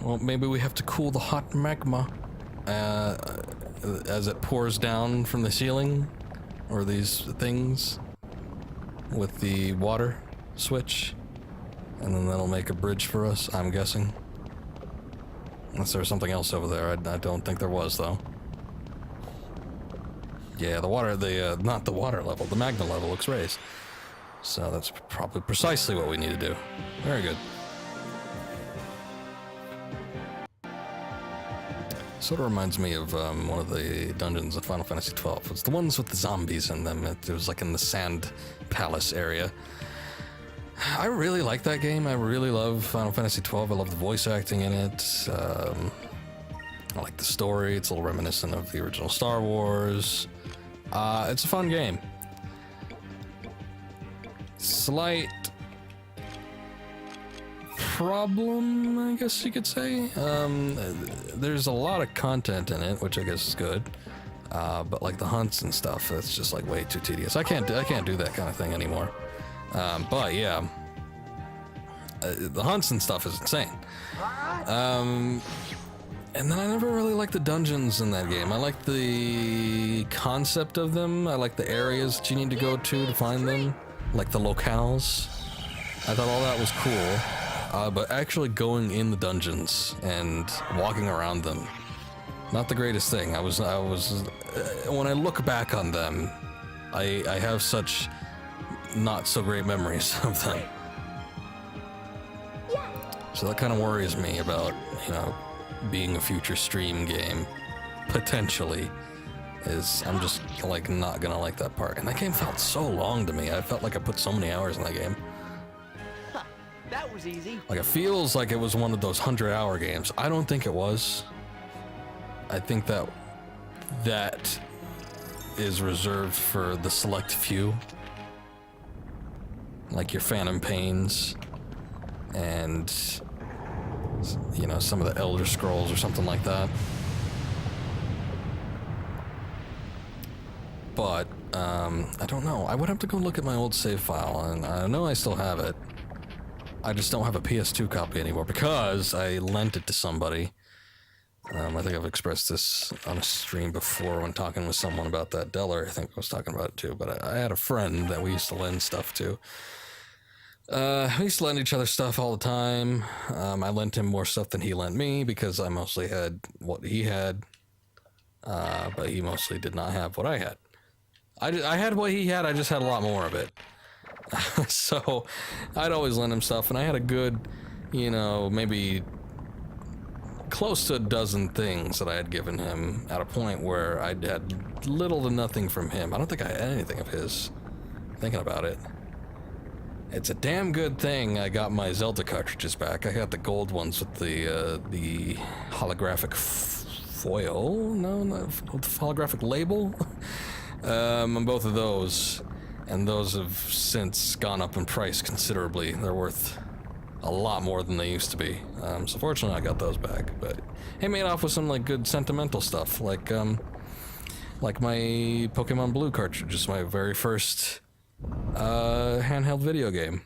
Well, maybe we have to cool the hot magma as it pours down from the ceiling, or these things, with the water switch, and then that'll make a bridge for us, I'm guessing. Unless there's something else over there. I don't think there was, though. Yeah, the water, not the water level, the magma level looks raised. So that's probably precisely what we need to do. Very good. Sort of reminds me of one of the dungeons in Final Fantasy XII. It's the ones with the zombies in them. It was like in the Sand Palace area. I really like that game. I really love Final Fantasy XII. I love the voice acting in it. I like the story. It's a little reminiscent of the original Star Wars. It's a fun game. Slight problem, I guess you could say. There's a lot of content in it, which I guess is good. But like the hunts and stuff, it's just like way too tedious. I can't do that kind of thing anymore. But yeah, the hunts and stuff is insane. And then I never really liked the dungeons in that game. I like the concept of them. I like the areas that you need to go to find them, like the locales. I thought all that was cool. But actually going in the dungeons and walking around them, not the greatest thing. I was when I look back on them, I have such not so great memories of them. So that kind of worries me about, you know, being a future stream game, potentially, is I'm just like not gonna like that part. And that game felt so long to me. I felt like I put so many hours in that game. That was easy. Like, it feels like it was one of those 100-hour games. I don't think it was. I think that is reserved for the select few. Like your Phantom Pains and, you know, some of the Elder Scrolls or something like that. But, I don't know. I would have to go look at my old save file, and I know I still have it. I just don't have a PS2 copy anymore because I lent it to somebody. I think I've expressed this on a stream before when talking with someone about that. Deller, I think I was talking about it too, but I had a friend that we used to lend stuff to. We used to lend each other stuff all the time. I lent him more stuff than he lent me because I mostly had what he had, but he mostly did not have what I had. I had what he had, I just had a lot more of it. So I'd always lend him stuff, and I had a good, you know, maybe close to a dozen things that I had given him at a point where I'd had little to nothing from him. I don't think I had anything of his, thinking about it. It's a damn good thing I got my Zelda cartridges back. I got the gold ones with the holographic foil. No, not holographic label. On both of those, and those have since gone up in price considerably. They're worth a lot more than they used to be. So fortunately, I got those back. But it made off with some like good sentimental stuff, like my Pokemon Blue cartridges, my very first handheld video game.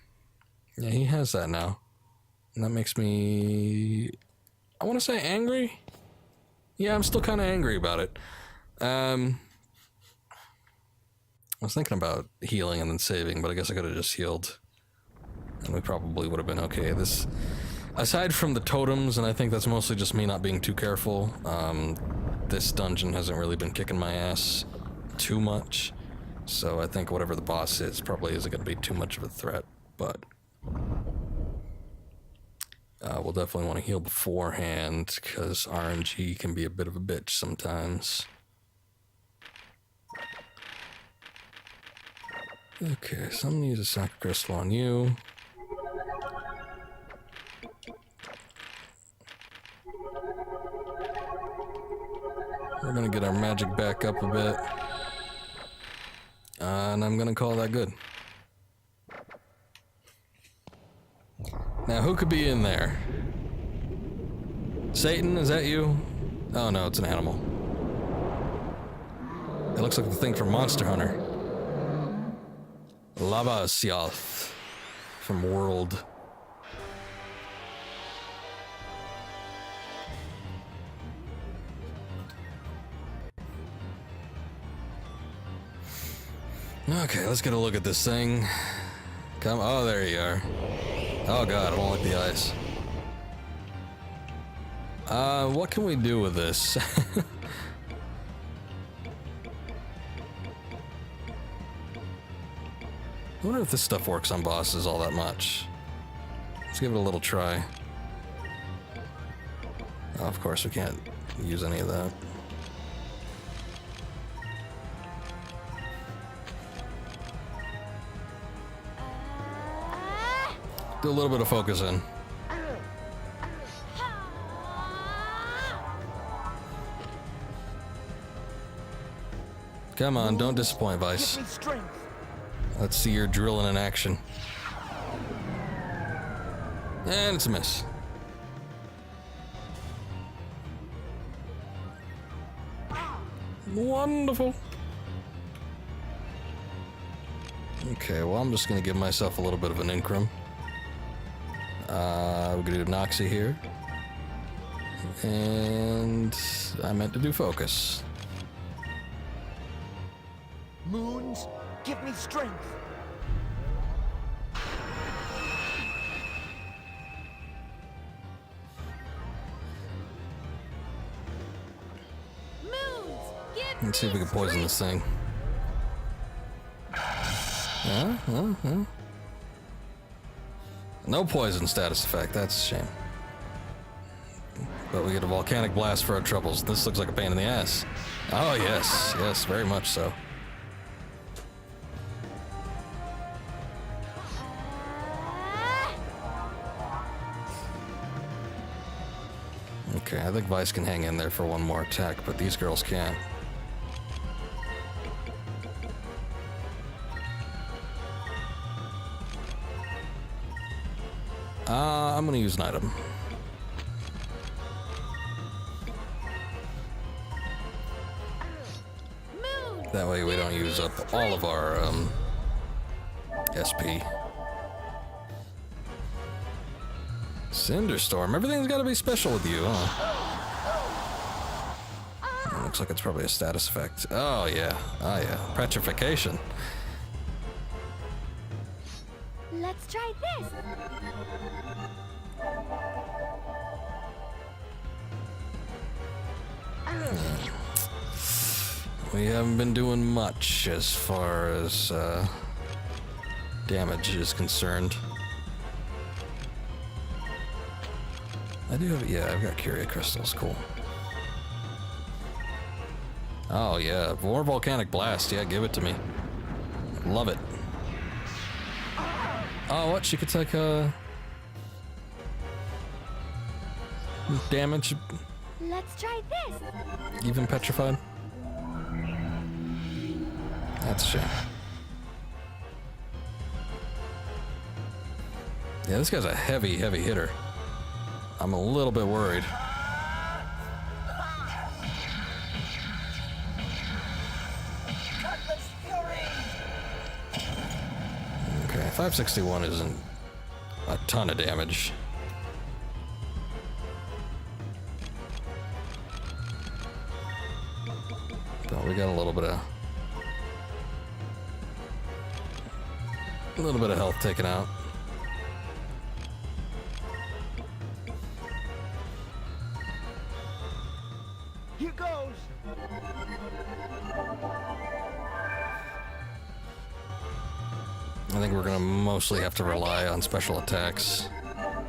Yeah, he has that now. And that makes me, I want to say angry. Yeah, I'm still kind of angry about it. I was thinking about healing and then saving, but I guess I could have just healed. And we probably would have been okay. This, aside from the totems, and I think that's mostly just me not being too careful, this dungeon hasn't really been kicking my ass too much. So I think whatever the boss is probably isn't going to be too much of a threat, but we'll definitely want to heal beforehand, because RNG can be a bit of a bitch sometimes. Okay, so I'm going to use a Sacred Crystal on you. We're going to get our magic back up a bit. And I'm gonna call that good. Now, who could be in there? Satan, is that you? Oh no, it's an animal. It looks like the thing from Monster Hunter. Lava Seoth from World. Okay, let's get a look at this thing. Come, oh, there you are. Oh god, I don't like the eyes. What can we do with this? I wonder if this stuff works on bosses all that much. Let's give it a little try. Oh, of course, we can't use any of that. Do a little bit of focusing. Come on, don't disappoint, Vice. Let's see your drilling in action. And it's a miss. Wonderful. Okay, well, I'm just gonna give myself a little bit of an increment. We're gonna do Noxie here. And I meant to do focus. Moons, give me strength. Moons, give Let's see if we can poison this thing. No poison status effect, that's a shame. But we get a volcanic blast for our troubles. This looks like a pain in the ass. Oh yes, yes, very much so. Okay, I think Vice can hang in there for one more attack, but these girls can't. I'm gonna use an item. That way we don't use up all of our SP. Cinderstorm, everything's gotta be special with you, huh? Looks like it's probably a status effect. Oh yeah, petrification. Let's try this. We haven't been doing much as far as damage is concerned. I do have, yeah, I've got Curia crystals, cool. Oh yeah, more volcanic blast, yeah, give it to me. Love it. Oh, what? She could take damage, Let's try this. even petrified. That's a shame. Yeah, this guy's a heavy, heavy hitter. I'm a little bit worried. Okay, 561 isn't a ton of damage. But we got a little bit of health taken out. Here goes. I think we're gonna mostly have to rely on special attacks.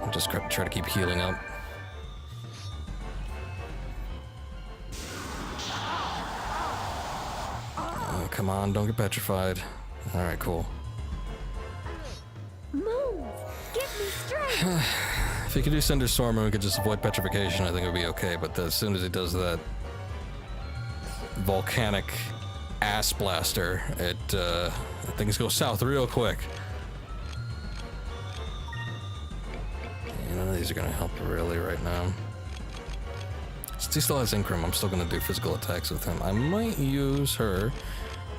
And just try to keep healing up. Oh, come on, don't get petrified. Alright, cool. Moons, give me strength. If he could do Cinderstorm and we could just avoid petrification, I think it would be okay, but as soon as he does that volcanic ass blaster, things go south real quick. None of these are gonna help really right now. Since he still has Incrum, I'm still gonna do physical attacks with him. I might use her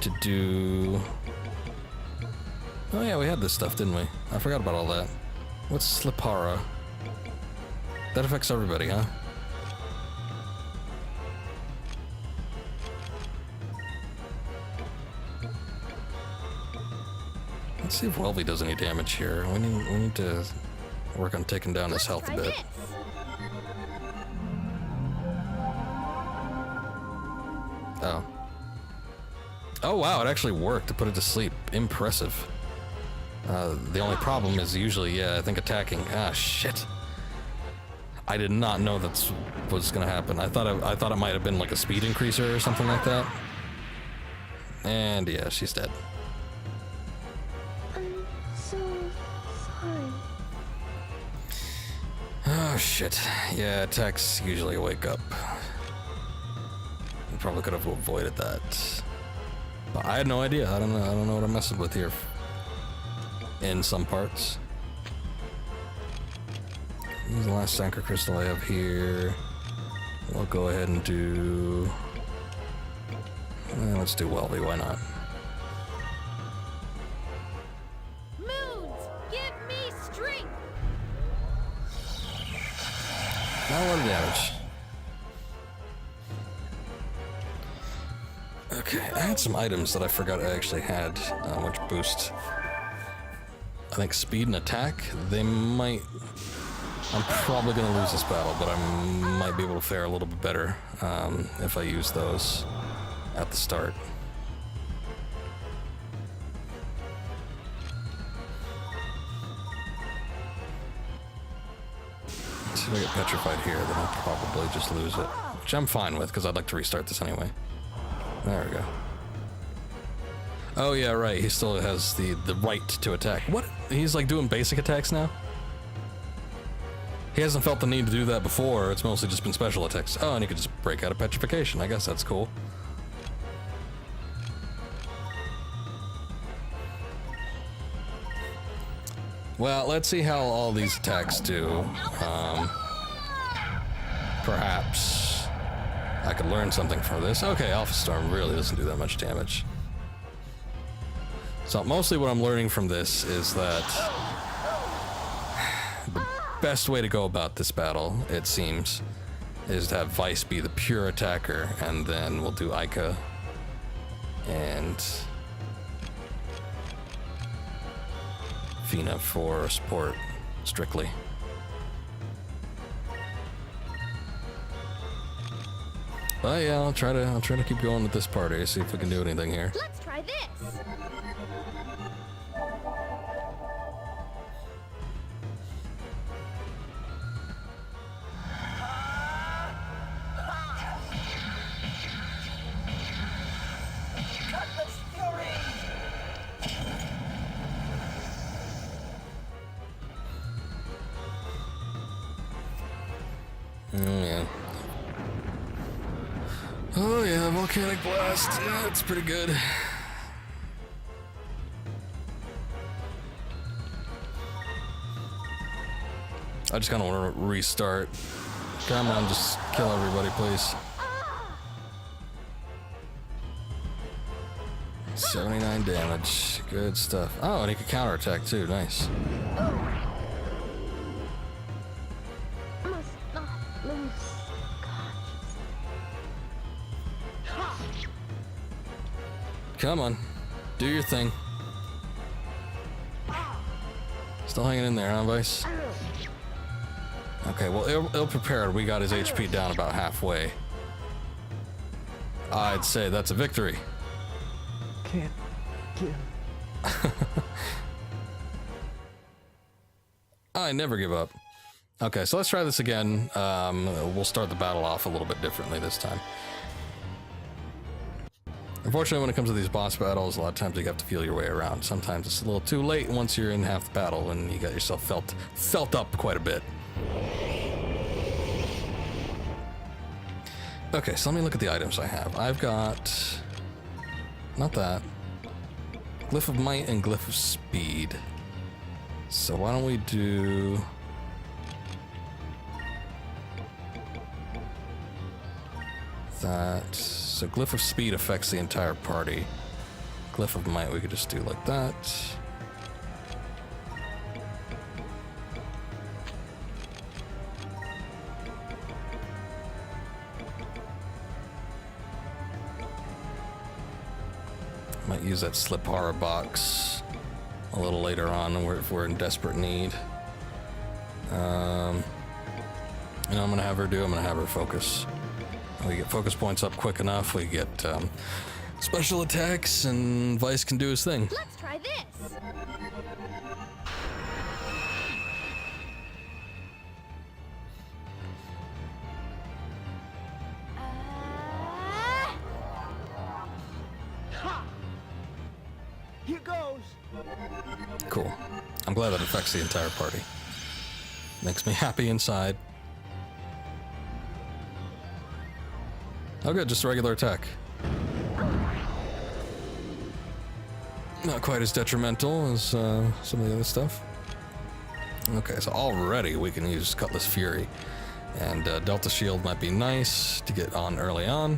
to do... Oh yeah, we had this stuff, didn't we? I forgot about all that. What's Slipara? That affects everybody, huh? Let's see if Welby does any damage here. We need to work on taking down his health a bit. This. Oh. Oh wow, it actually worked to put it to sleep. Impressive. The only problem is usually, I think attacking. Ah, shit. I did not know that's what's gonna happen. I thought it might have been like a speed increaser or something like that. And yeah, she's dead. I'm so sorry. Oh shit. Yeah, attacks usually wake up. We probably could have avoided that. But I had no idea. I don't know what I'm messing with here. In some parts. This is the last Anchor Crystal I have here. We'll go ahead and do... let's do Welby, why not? Moons, give me strength. Not a lot of damage. Okay, I had some items that I forgot I actually had, which boost, I think, speed and attack. They might... I'm probably going to lose this battle, but I might be able to fare a little bit better if I use those at the start. See if I get petrified here, then I'll probably just lose it. Which I'm fine with, because I'd like to restart this anyway. There we go. Oh yeah, right, he still has the right to attack. What? He's like doing basic attacks now? He hasn't felt the need to do that before, it's mostly just been special attacks. Oh, and he could just break out of petrification, I guess that's cool. Well, let's see how all these attacks do. Perhaps I could learn something from this. Okay, Alpha Storm really doesn't do that much damage. So mostly what I'm learning from this is that the best way to go about this battle, it seems, is to have Vice be the pure attacker, and then we'll do Ica and Fina for support, strictly. But yeah, I'll try to keep going with this party, see if we can do anything here. Let's try this. Oh, yeah. Oh, yeah, volcanic blast. Yeah, it's pretty good. I just kind of want to restart. Come on, just kill everybody, please. 79 damage. Good stuff. Oh, and he can counterattack too. Nice. Must not lose consciousness. Come on. Do your thing. Still hanging in there, huh, Vice? Okay, well, ill prepared. We got his HP down about halfway. I'd say that's a victory. Can't give. I never give up. Okay, so let's try this again. We'll start the battle off a little bit differently this time. Unfortunately, when it comes to these boss battles, a lot of times you have to feel your way around. Sometimes it's a little too late once you're in half the battle and you got yourself felt up quite a bit. Okay, so let me look at the items I have. I've got... not that. Glyph of Might and Glyph of Speed. So why don't we do... that. So Glyph of Speed affects the entire party. Glyph of Might we could just do like that. Might use that slip horror box a little later on if we're in desperate need. You know, I'm gonna have her focus. We get focus points up quick enough. We get special attacks, and Vice can do his thing. Let's try this. Here goes. Cool. I'm glad that affects the entire party. Makes me happy inside. Oh good, just a regular attack. Not quite as detrimental as some of the other stuff. Okay, so already we can use Cutlass Fury. And Delta Shield might be nice to get on early on.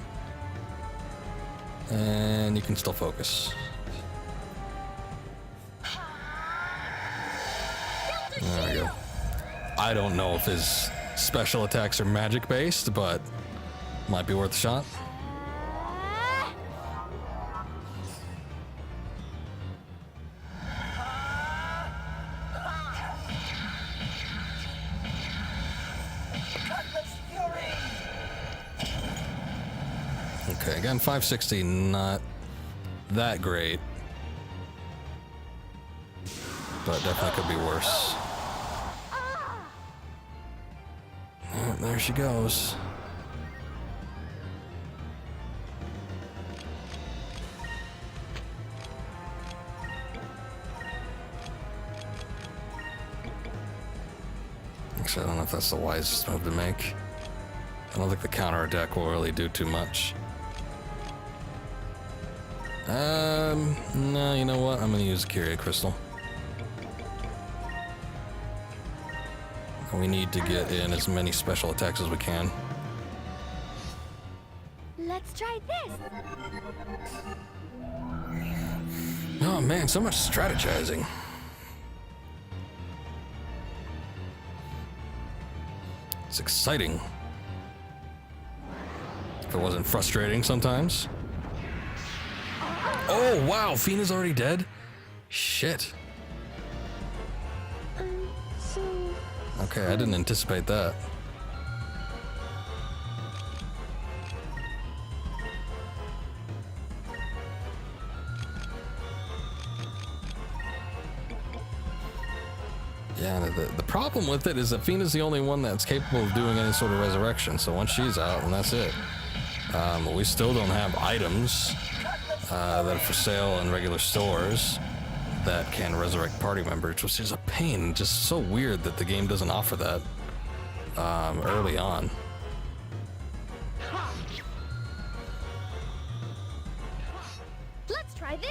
And you can still focus. There we go. I don't know if his special attacks are magic based, but might be worth a shot. Okay, again, 560, not that great, but definitely could be worse. Oh, there she goes. Actually, I don't know if that's the wisest move to make. I don't think the counter attack will really do too much. No, you know what? I'm gonna use Kyria Crystal. We need to get in as many special attacks as we can. Let's try this. Oh man, so much strategizing. It's exciting. If it wasn't frustrating sometimes. Oh wow, Fina's already dead? Shit. Okay, I didn't anticipate that. Yeah, the problem with it is that Fina's the only one that's capable of doing any sort of resurrection, so once she's out, and that's it. We still don't have items that are for sale in regular stores that can resurrect party members, which is a pain. Just so weird that the game doesn't offer that early on. try this.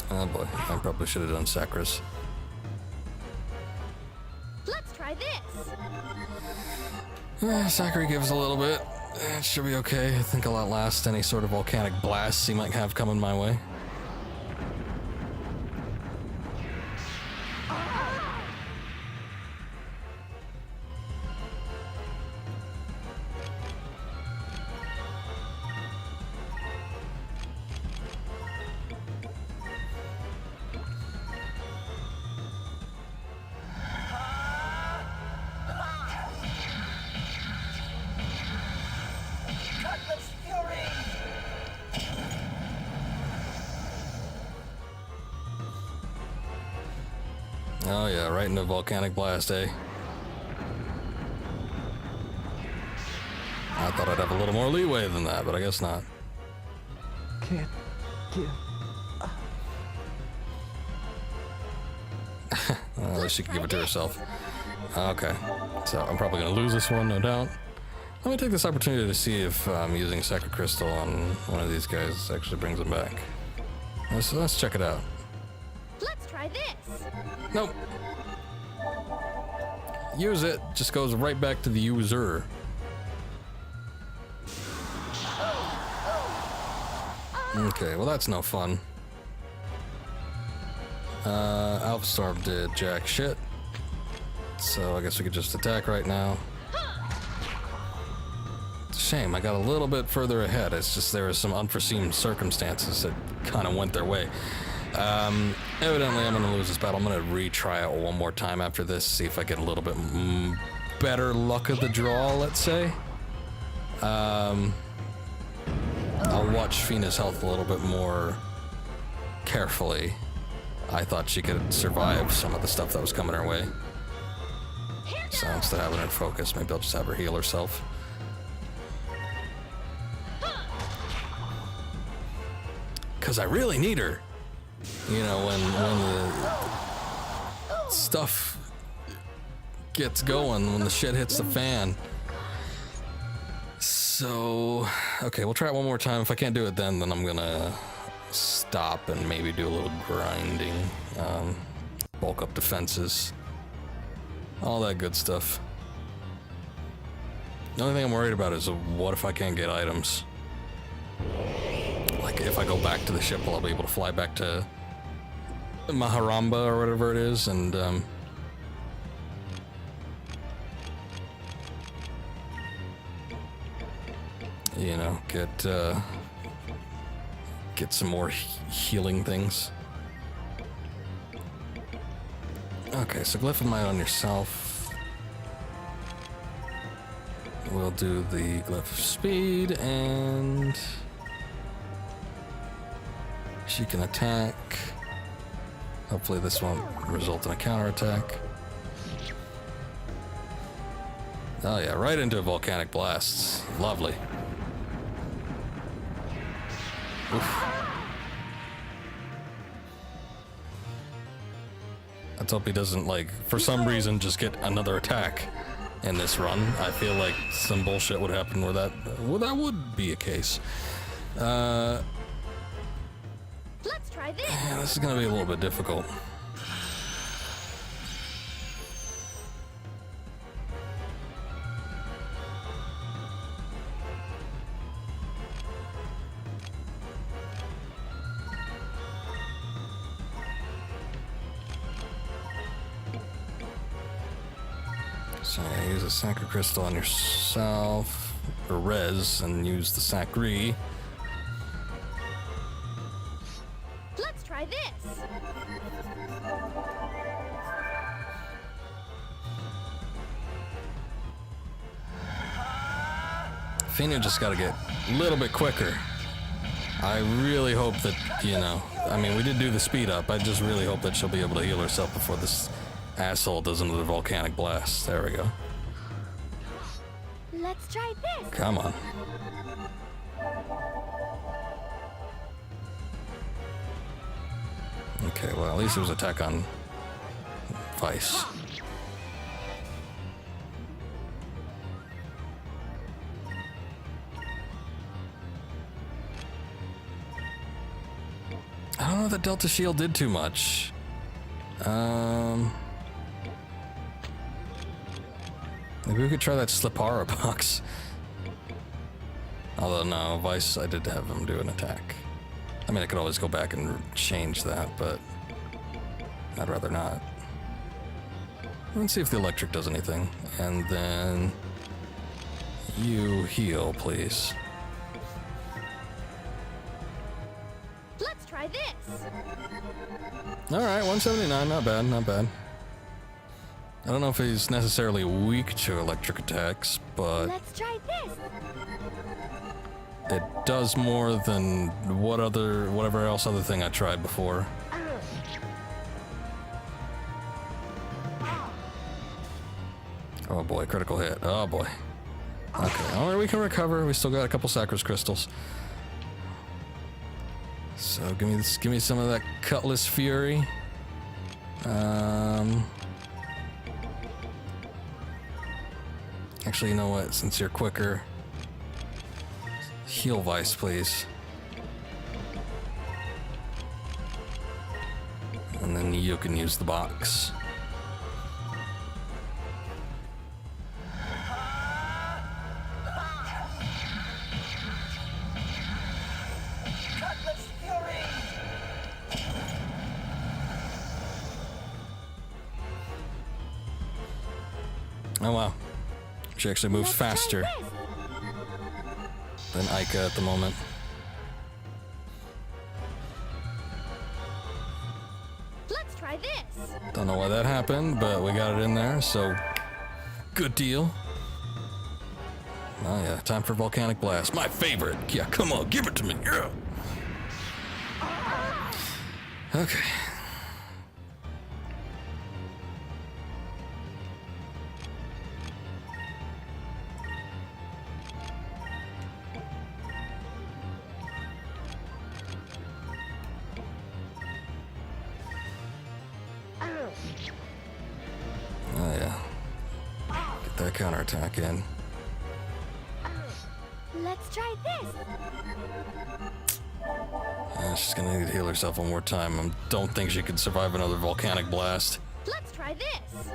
Oh boy, I probably should have done Sacras. Let's try this. Sakura gives a little bit. It should be okay. I think I'll outlast any sort of volcanic blasts he might have coming my way. Oh yeah, right into volcanic blast, eh? I thought I'd have a little more leeway than that, but I guess not. Can't give. At least she can give it to herself. Okay, so I'm probably gonna lose this one, no doubt. Let me take this opportunity to see if using Sacred Crystal on one of these guys actually brings them back. Let's check it out. Let's try this. Nope. Use it, just goes right back to the user. Okay, well that's no fun. Alpha Storm did jack shit. So I guess we could just attack right now. It's a shame, I got a little bit further ahead. It's just there were some unforeseen circumstances that kind of went their way. Evidently I'm gonna lose this battle. I'm gonna retry it one more time after this, see if I get a little bit better luck of the draw, let's say. I'll watch Fina's health a little bit more carefully. I thought she could survive some of the stuff that was coming her way. So instead of having her focus, maybe I'll just have her heal herself. Cause I really need her. You know, when the stuff gets going, when the shit hits the fan. So, okay, we'll try it one more time. If I can't do it then I'm gonna stop and maybe do a little grinding. Bulk up defenses. All that good stuff. The only thing I'm worried about is what if I can't get items? Like if I go back to the ship, will I be able to fly back to Maharamba or whatever it is, and you know, get some more healing things. Okay, so Glyph of Might on yourself. We'll do the Glyph of Speed, and she can attack. Hopefully this won't result in a counterattack. Oh yeah, right into volcanic blasts. Lovely. Oof. Let's hope he doesn't, like, for some reason, just get another attack in this run. I feel like some bullshit would happen where that would be a case. Let's try this. Yeah, this is gonna be a little bit difficult. So yeah, use a Sacred Crystal on yourself, or res, and use the Sacri. Let's try this. Fina just gotta get a little bit quicker. I really hope that, you know, I mean, we did do the speed up. I just really hope that she'll be able to heal herself before this asshole does another volcanic blast. There we go. Let's try this. Come on. Okay, well, at least it was attack on Vice. I don't know if the Delta Shield did too much. Maybe we could try that Slipara box. Although, no, Vice, I did have him do an attack. I mean, I could always go back and change that, but I'd rather not. Let's see if the electric does anything. And then you heal, please. Let's try this. Alright, 179, not bad, not bad. I don't know if he's necessarily weak to electric attacks, but Let's try this. it does more than whatever else other thing I tried before. Oh boy, critical hit. Oh boy. Okay, alright, we can recover. We still got a couple Sacros crystals. So give me some of that Cutlass Fury. Actually, you know what? Since you're quicker, heal Vice, please. And then you can use the box. Oh wow. She actually moves faster than Ica at the moment. Let's try this. Don't know why that happened, but we got it in there, so good deal. Oh yeah, time for Volcanic Blast. My favorite. Yeah, come on, give it to me. Yeah. Okay. Oh yeah. Get that counterattack in. Let's try this. She's gonna need to heal herself one more time. I don't think she can survive another Volcanic Blast. Let's try this.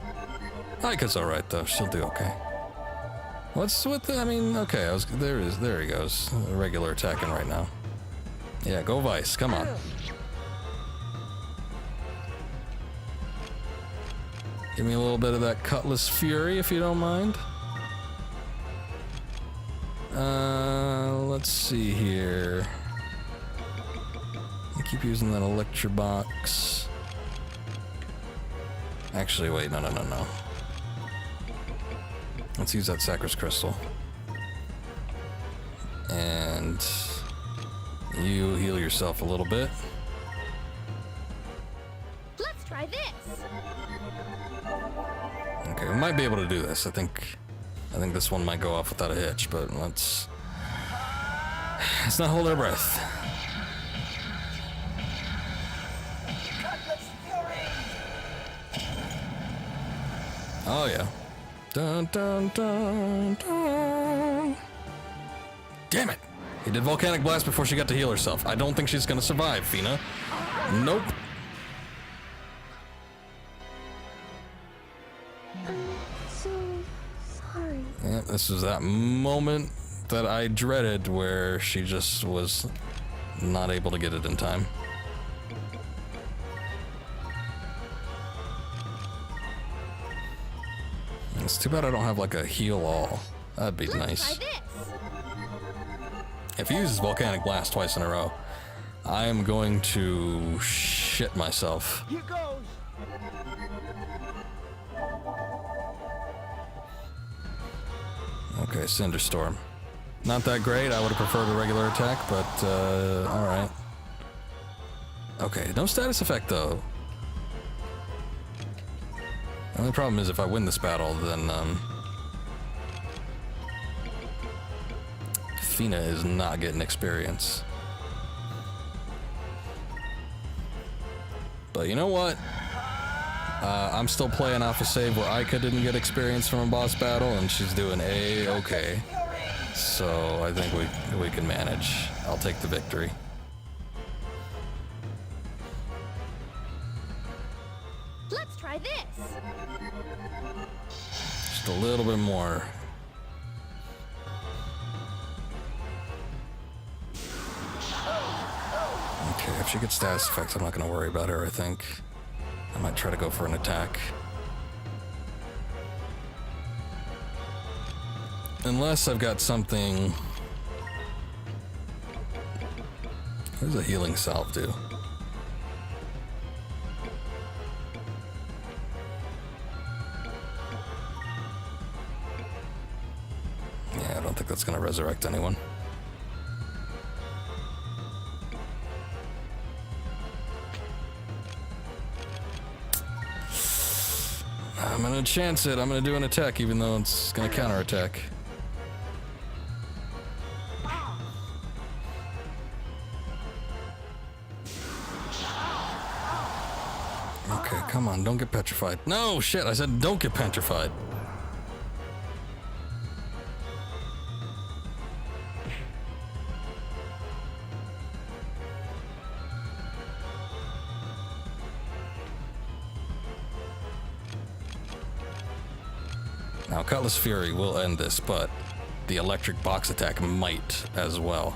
Ica's alright though, she'll do okay. What's with the, I mean, okay, there he goes. Regular attacking right now. Yeah, go Vice, come on. Give me a little bit of that Cutlass Fury if you don't mind. Let's see here. I keep using that Electro Box. Actually, wait, no. Let's use that Sacros Crystal. And you heal yourself a little bit. Let's try this. Okay, we might be able to do this. I think this one might go off without a hitch, but let's not hold our breath. Oh yeah. Dun dun dun dun. Damn it! He did Volcanic Blast before she got to heal herself. I don't think she's gonna survive, Fina. Nope. So sorry. Yeah, this was that moment that I dreaded where she just was not able to get it in time. It's too bad I don't have like a heal all. That'd be nice. Try this. If he uses Volcanic Blast twice in a row, I am going to shit myself. Here goes. Okay, Cinderstorm. Not that great. I would have preferred a regular attack, but alright. Okay, no status effect though. The only problem is if I win this battle, then Fina is not getting experience. But you know what? I'm still playing off a save where Aika didn't get experience from a boss battle, and she's doing A-okay. So I think we can manage. I'll take the victory. Let's try this. Just a little bit more. Okay, if she gets status effects, I'm not going to worry about her, I think. I might try to go for an attack. Unless I've got something... What does a healing salve do? Yeah, I don't think that's going to resurrect anyone. I'm gonna chance it. I'm gonna do an attack, even though it's gonna counterattack. Okay, come on, don't get petrified. No, shit, I said don't get petrified. Now, Cutlass Fury will end this, but the electric box attack might as well.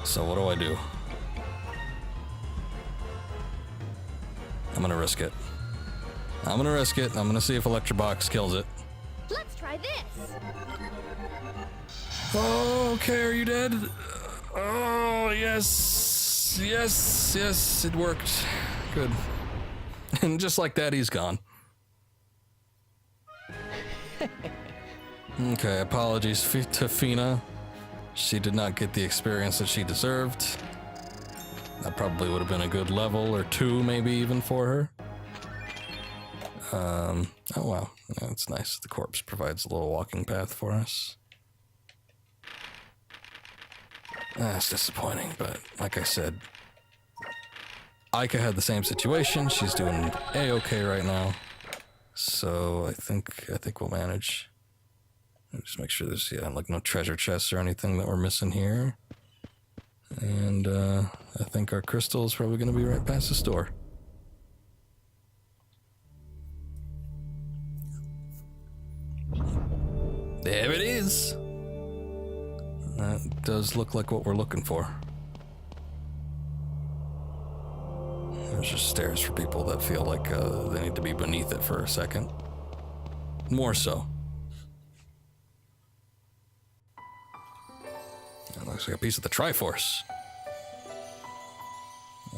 So what do I do? I'm gonna risk it. I'm gonna risk it. I'm gonna see if Electric Box kills it. Let's try this. Oh, okay, are you dead? Oh, yes. Yes, yes, it worked. Good. And just like that, he's gone. Okay, apologies to Fina. She did not get the experience that she deserved. That probably would have been a good level or two, maybe even for her. Oh wow, that's nice. The corpse provides a little walking path for us. That's disappointing, but like I said, Aika had the same situation. She's doing A-okay right now. So I think we'll manage. Just make sure there's like no treasure chests or anything that we're missing here. And I think our crystal is probably going to be right past the store. There it is. That does look like what we're looking for. There's just stairs for people that feel like they need to be beneath it for a second. More so. That looks like a piece of the Triforce.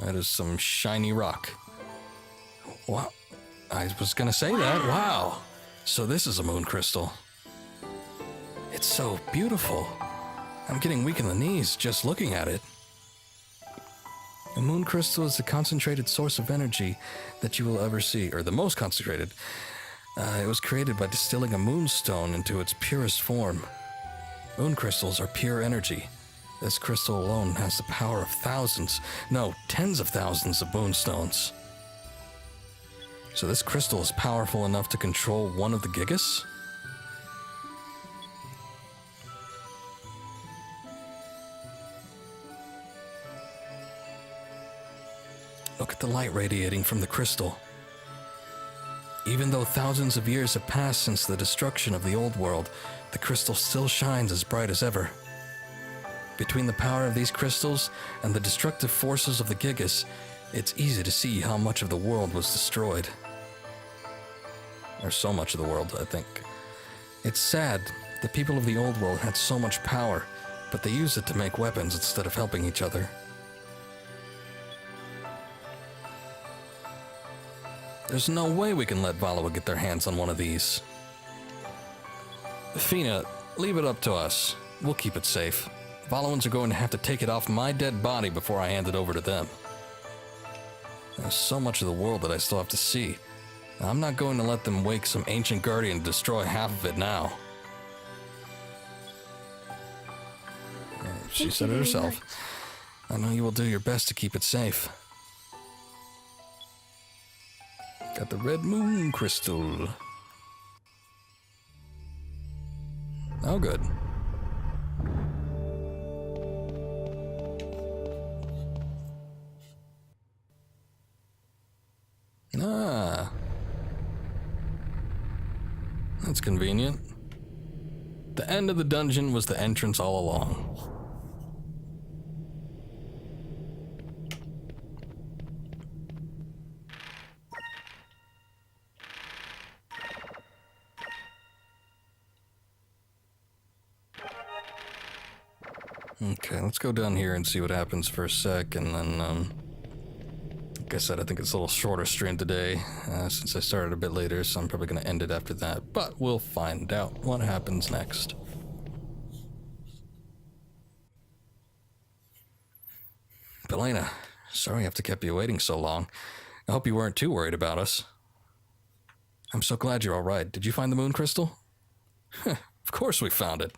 That is some shiny rock. Wow. I was gonna say that. Wow. So this is a moon crystal. It's so beautiful. I'm getting weak in the knees just looking at it. A moon crystal is the concentrated source of energy that you will ever see, or the most concentrated. It was created by distilling a moonstone into its purest form. Moon crystals are pure energy. This crystal alone has the power of thousands, no, tens of thousands of moonstones. So this crystal is powerful enough to control one of the Gigas? Look at the light radiating from the crystal. Even though thousands of years have passed since the destruction of the old world, the crystal still shines as bright as ever. Between the power of these crystals and the destructive forces of the Gigas, it's easy to see how much of the world was destroyed. Or so much of the world, I think. It's sad. The people of the old world had so much power, but they used it to make weapons instead of helping each other. There's no way we can let Valawa get their hands on one of these. Fina, leave it up to us. We'll keep it safe. Valawans are going to have to take it off my dead body before I hand it over to them. There's so much of the world that I still have to see. I'm not going to let them wake some ancient guardian and destroy half of it now. She said it herself. I know you will do your best to keep it safe. Got the red moon crystal. Oh, good. Ah. That's convenient. The end of the dungeon was the entrance all along. Okay, let's go down here and see what happens for a sec, and then, like I said, I think it's a little shorter stream today, since I started a bit later, so I'm probably going to end it after that, but we'll find out what happens next. Belena, sorry I have to keep you waiting so long. I hope you weren't too worried about us. I'm so glad you're all right. Did you find the moon crystal? Of course we found it.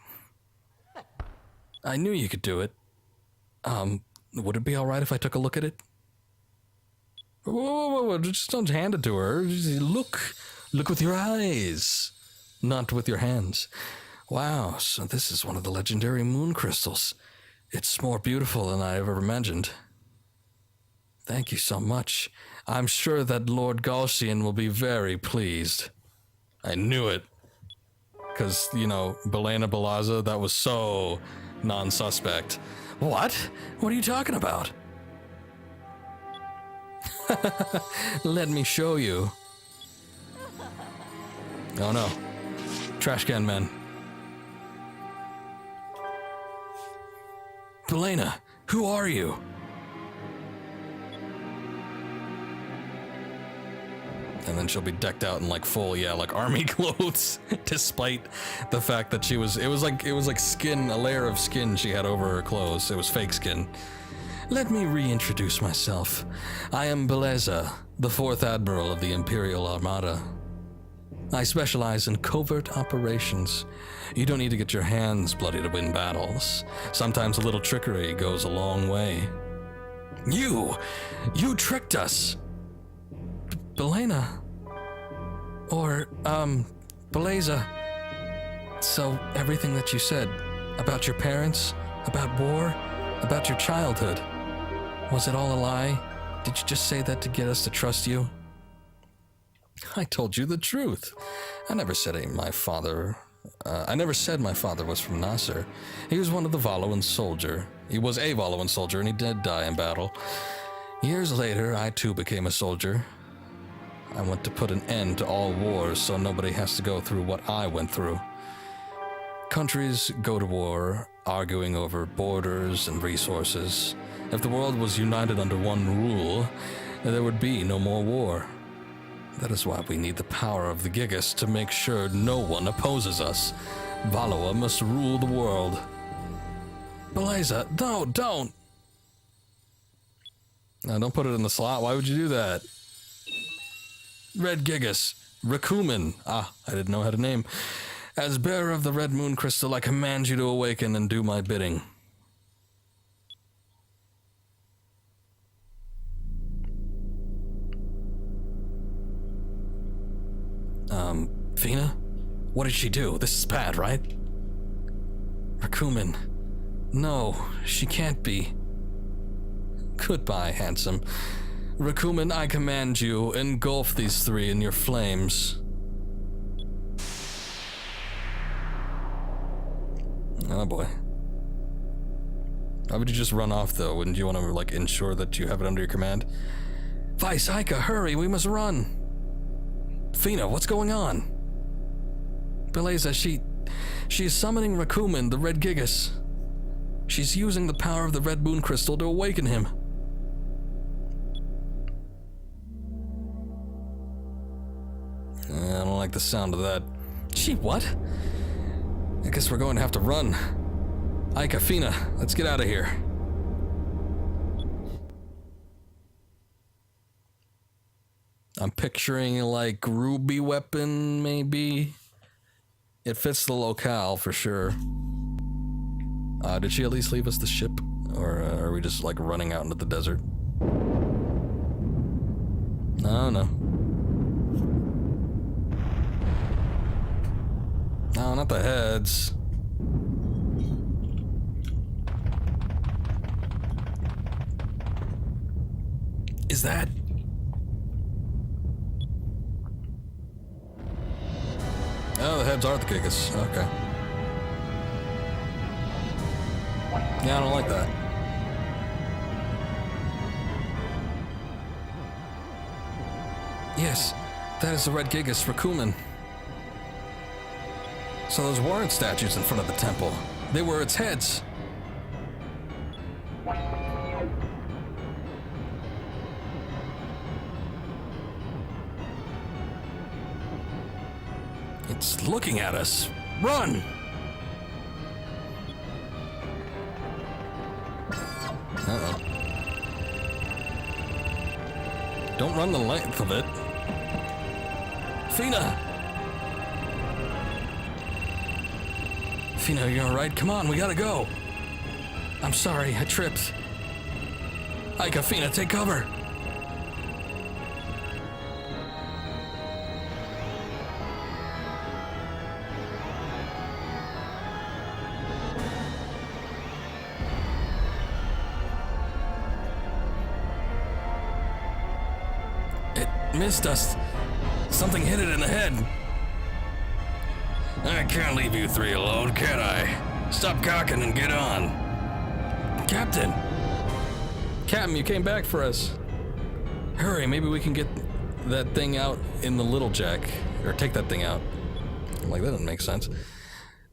I knew you could do it. Would it be all right if I took a look at it? Whoa, just don't hand it to her. Just look with your eyes, not with your hands. Wow, so this is one of the legendary moon crystals. It's more beautiful than I ever imagined. Thank you so much. I'm sure that Lord Galcian will be very pleased. I knew it. Because, you know, Belena Balaza, that was so non-suspect. What? What are you talking about? Let me show you. Oh no. Trash can men. Belena, who are you? And then she'll be decked out in like full, like army clothes, despite the fact that it was like skin, a layer of skin she had over her clothes. It was fake skin. Let me reintroduce myself. I am Beleza, the 4th Admiral of the Imperial Armada. I specialize in covert operations. You don't need to get your hands bloody to win battles. Sometimes a little trickery goes a long way. You tricked us! Belena. Or, Beleza. So, everything that you said, about your parents, about war, about your childhood, was it all a lie? Did you just say that to get us to trust you? I told you the truth. I never said my father was from Nasser. He was one of the Valoan soldier. He was a Valoan soldier, and he did die in battle. Years later, I too became a soldier. I want to put an end to all wars so nobody has to go through what I went through. Countries go to war, arguing over borders and resources. If the world was united under one rule, there would be no more war. That is why we need the power of the Gigas to make sure no one opposes us. Valoa must rule the world. Beleza, no, don't! No, don't put it in the slot. Why would you do that? Red Gigas, Rakumen. I didn't know how to name. As bearer of the Red Moon Crystal, I command you to awaken and do my bidding. Fina? What did she do? This is bad, right? Rakumen. No, she can't be. Goodbye, handsome. Rakumen, I command you, engulf these 3 in your flames. Oh boy. Why would you just run off, though? Wouldn't you want to, like, ensure that you have it under your command? Vice Ika, hurry, we must run! Fina, what's going on? Beleza, she is summoning Rakumen, the Red Gigas. She's using the power of the Red Moon Crystal to awaken him. I don't like the sound of that. She what? I guess we're going to have to run. Ika, Fina, let's get out of here. I'm picturing like ruby weapon, maybe. It fits the locale for sure. Did she at least leave us the ship? Or are we just like running out into the desert? No. not the heads. Is that? Oh, the heads are the Gigas. Okay. Yeah, I don't like that. Yes, that is the red Gigas for Kuman. So those weren't statues in front of the temple. They were its heads. It's looking at us. Run! Uh-oh. Don't run the length of it. Fina! Fina, you alright? Come on, we gotta go. I'm sorry, I tripped. Ika, Fina, take cover. It missed us. Something hit it in the head. I can't leave you three alone, can I? Stop cocking and get on. Captain! Captain, you came back for us. Hurry, maybe we can get that thing out in the Little Jack. Or take that thing out. I'm like, that doesn't make sense.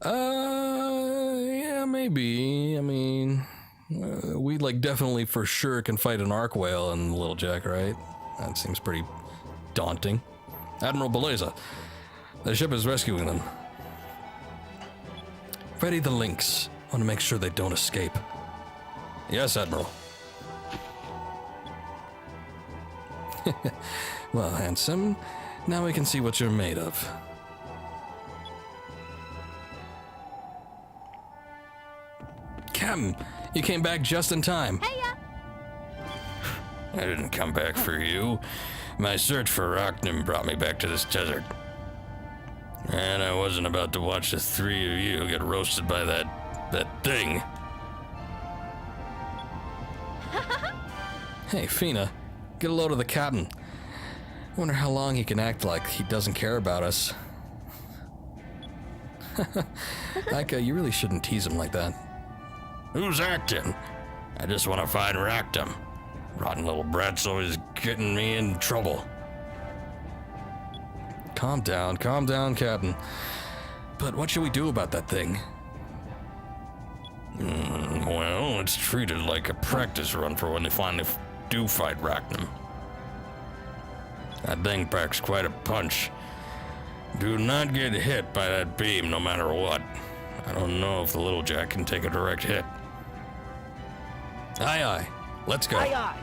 Yeah, maybe. I mean, we like definitely for sure can fight an arc whale in the Little Jack, right? That seems pretty daunting. Admiral Beleza, the ship is rescuing them. Ready the links. I want to make sure they don't escape. Yes, Admiral. Well, handsome, now we can see what you're made of. Captain, you came back just in time. Heya! I didn't come back for you. My search for Rocknum brought me back to this desert. And I wasn't about to watch the three of you get roasted by that thing. Hey, Fina, get a load of the captain. I wonder how long he can act like he doesn't care about us. Ika, you really shouldn't tease him like that. Who's acting? I just want to find Ractum. Rotten little brat's always getting me in trouble. Calm down, Captain. But what should we do about that thing? Well, it's treated like a practice run for when they finally do fight Ractum. That thing packs quite a punch. Do not get hit by that beam no matter what. I don't know if the Little Jack can take a direct hit. Aye, aye. Let's go. Aye, aye.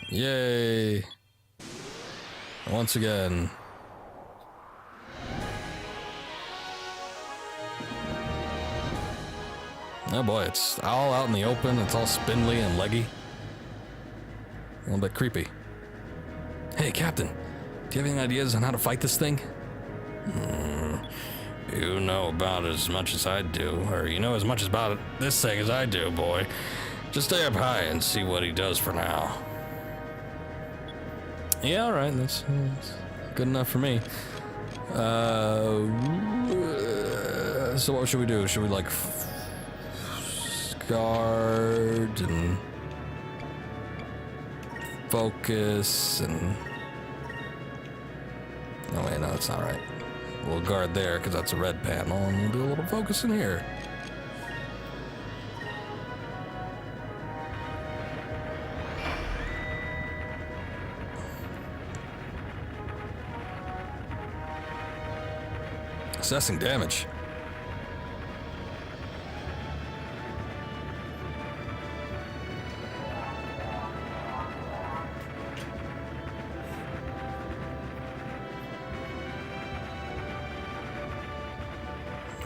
Yay. Once again. Oh boy, it's all out in the open. It's all spindly and leggy. A little bit creepy. Hey, Captain. Do you have any ideas on how to fight this thing? You know about as much as I do, or you know as much about this thing as I do, boy. Just stay up high and see what he does for now. Yeah, all right, that's good enough for me. So what should we do? Should we like guard and focus and? Oh wait, no, that's not right. We'll guard there because that's a red panel, and we'll do a little focus in here. Assessing damage.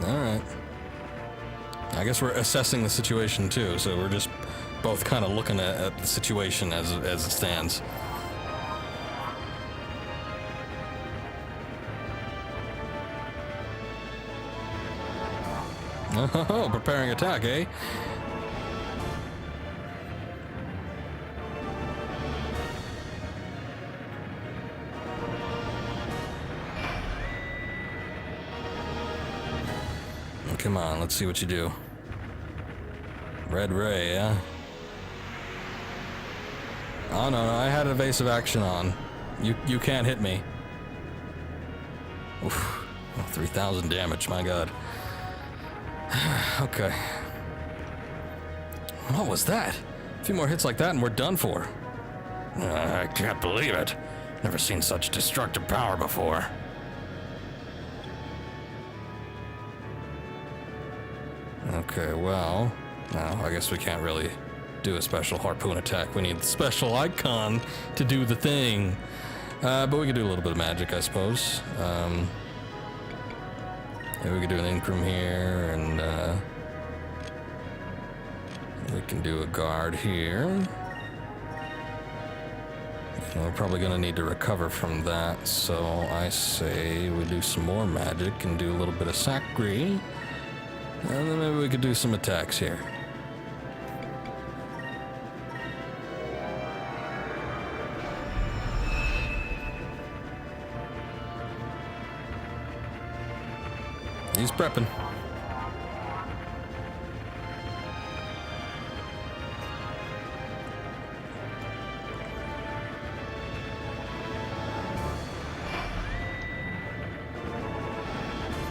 Alright. I guess we're assessing the situation too, so we're just both kind of looking at the situation as it stands. Oh, preparing attack, eh? Come on, let's see what you do. Red ray, yeah? Oh, no, I had evasive action on. You can't hit me. Oof. Oh, 3,000 damage, my god. Okay. What was that? A few more hits like that and we're done for. I can't believe it. Never seen such destructive power before. Okay, well, now I guess we can't really do a special harpoon attack. We need the special icon to do the thing. But we could do a little bit of magic, I suppose. Maybe we could do an incrum here, and we can do a guard here. And we're probably going to need to recover from that, so I say we do some more magic and do a little bit of sacri. And then maybe we could do some attacks here. He's prepping.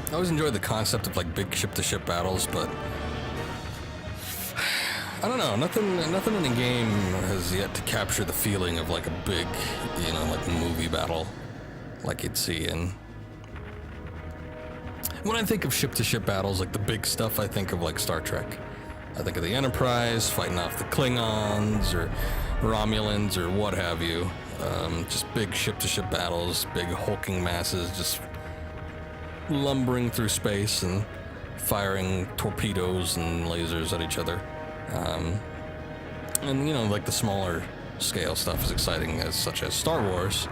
I always enjoyed the concept of like big ship-to-ship battles, but I don't know. Nothing in the game has yet to capture the feeling of like a big, you know, like movie battle, like you'd see in. When I think of ship-to-ship battles, like the big stuff, I think of like Star Trek. I think of the Enterprise fighting off the Klingons or Romulans or what have you. Just big ship-to-ship battles, big hulking masses, just lumbering through space and firing torpedoes and lasers at each other. And you know, like the smaller scale stuff is exciting, as such as Star Wars,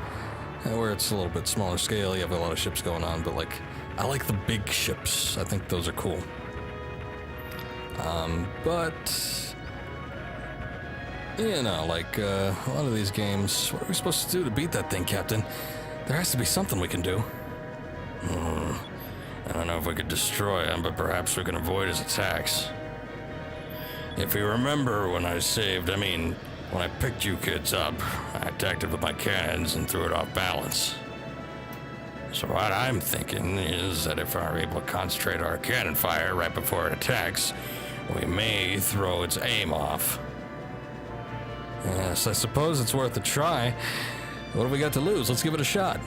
where it's a little bit smaller scale. You have a lot of ships going on, but like I like the big ships. I think those are cool. But you know, like a lot of these games, what are we supposed to do to beat that thing, Captain? There has to be something we can do. I don't know if we could destroy him, but perhaps we can avoid his attacks. If you remember when I picked you kids up, I attacked it with my cannons and threw it off balance. So what I'm thinking is that if we're able to concentrate our cannon fire right before it attacks, we may throw its aim off. Yes, I suppose it's worth a try. What have we got to lose? Let's give it a shot.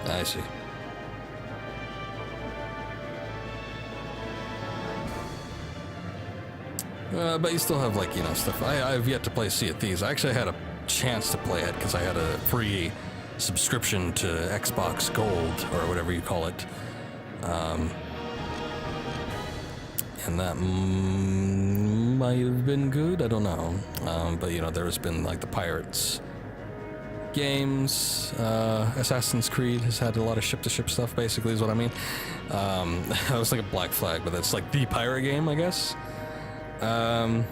I see. But you still have, like, you know, stuff. I've yet to play Sea of Thieves. I actually had a chance to play it because I had a free subscription to Xbox Gold, or whatever you call it. And that might have been good. I don't know. But, you know, there's been, like, the Pirates games. Assassin's Creed has had a lot of ship-to-ship stuff, basically, is what I mean. I was like a Black Flag, but that's like the pirate game, I guess. I've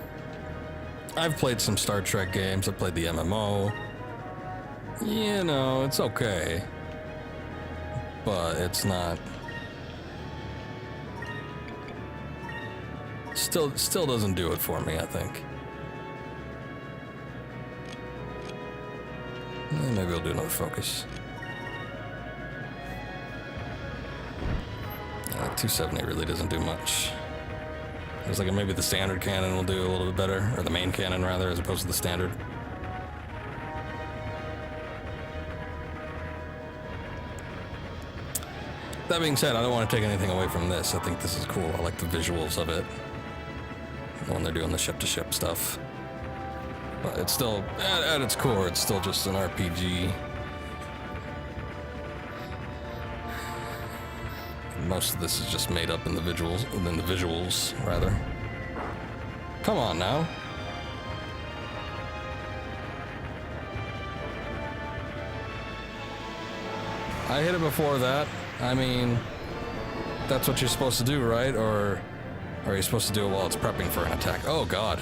played some Star Trek games. I've played the MMO. You know, it's okay. But it's not... Still doesn't do it for me, I think. Maybe I'll do another focus. 270 really doesn't do much. I was thinking maybe the standard cannon will do a little bit better, or the main cannon rather, as opposed to the standard. That being said, I don't want to take anything away from this. I think this is cool. I like the visuals of it when they're doing the ship-to-ship stuff. But it's still, at its core, it's still just an RPG. Most of this is just made up in the visuals, rather. Come on now. I hit it before that. I mean, that's what you're supposed to do, right? Or are you supposed to do it while it's prepping for an attack? Oh, God.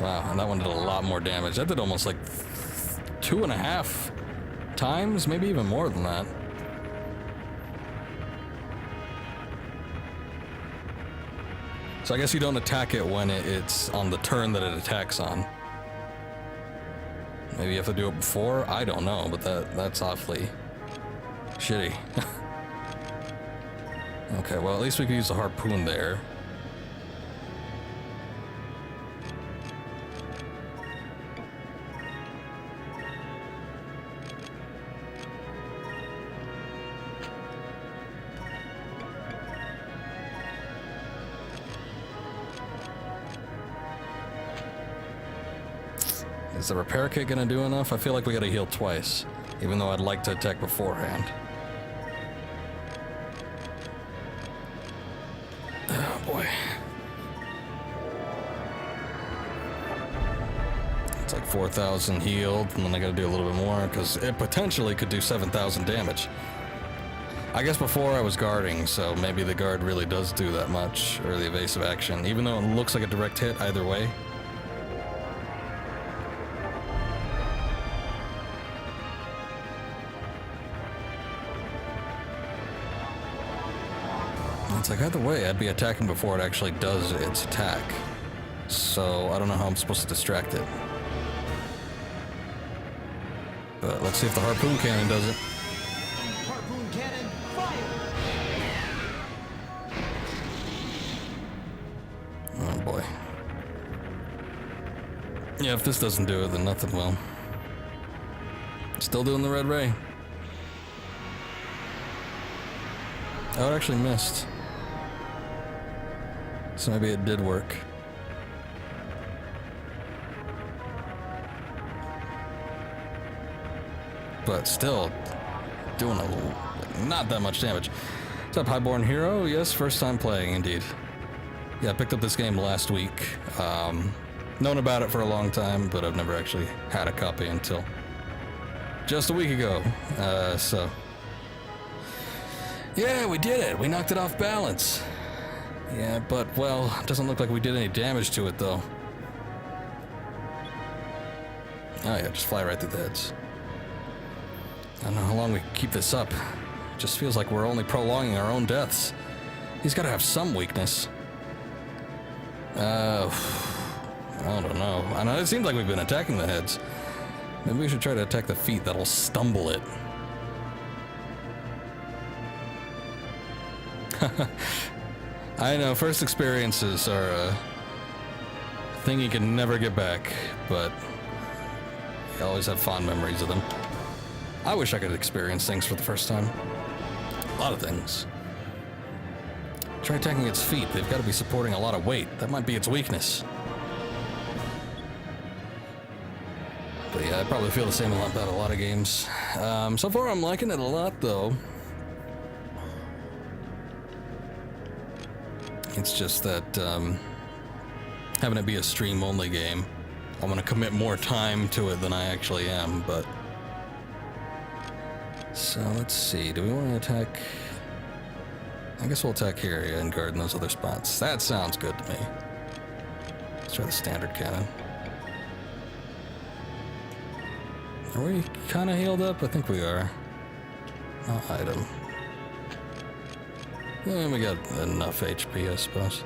Wow, and that one did a lot more damage. That did almost like 2.5 times, maybe even more than that. So I guess you don't attack it when it's on the turn that it attacks on. Maybe you have to do it before? I don't know, but that's awfully shitty. Okay, well at least we can use the harpoon there. Is the repair kit gonna do enough? I feel like we gotta heal twice, even though I'd like to attack beforehand. Oh boy. It's like 4,000 healed, and then I gotta do a little bit more, because it potentially could do 7,000 damage. I guess before I was guarding, so maybe the guard really does do that much, or the evasive action, even though it looks like a direct hit either way. It's like, either way, I'd be attacking before it actually does its attack. So, I don't know how I'm supposed to distract it. But let's see if the harpoon cannon does it. Harpoon cannon, fire! Oh boy. Yeah, if this doesn't do it, then nothing will. Still doing the red ray. Oh, it actually missed. So maybe it did work. But still, doing not that much damage. What's up, Highborn Hero? Yes, first time playing, indeed. Yeah, I picked up this game last week. Known about it for a long time, but I've never actually had a copy until just a week ago. So, yeah, we did it. We knocked it off balance. Yeah, but, well, it doesn't look like we did any damage to it, though. Oh, yeah, just fly right through the heads. I don't know how long we can keep this up. It just feels like we're only prolonging our own deaths. He's got to have some weakness. I don't know. I know it seems like we've been attacking the heads. Maybe we should try to attack the feet. That'll stumble it. I know, first experiences are a thing you can never get back, but you always have fond memories of them. I wish I could experience things for the first time. A lot of things. Try attacking its feet. They've got to be supporting a lot of weight. That might be its weakness. But yeah, I probably feel the same about a lot of games. So far I'm liking it a lot, though. It's just that having it be a stream-only game, I'm gonna commit more time to it than I actually am, but... So, let's see, do we want to attack... I guess we'll attack here, yeah, and guard in those other spots. That sounds good to me. Let's try the standard cannon. Are we kind of healed up? I think we are. Item. Yeah, we got enough HP, I suppose.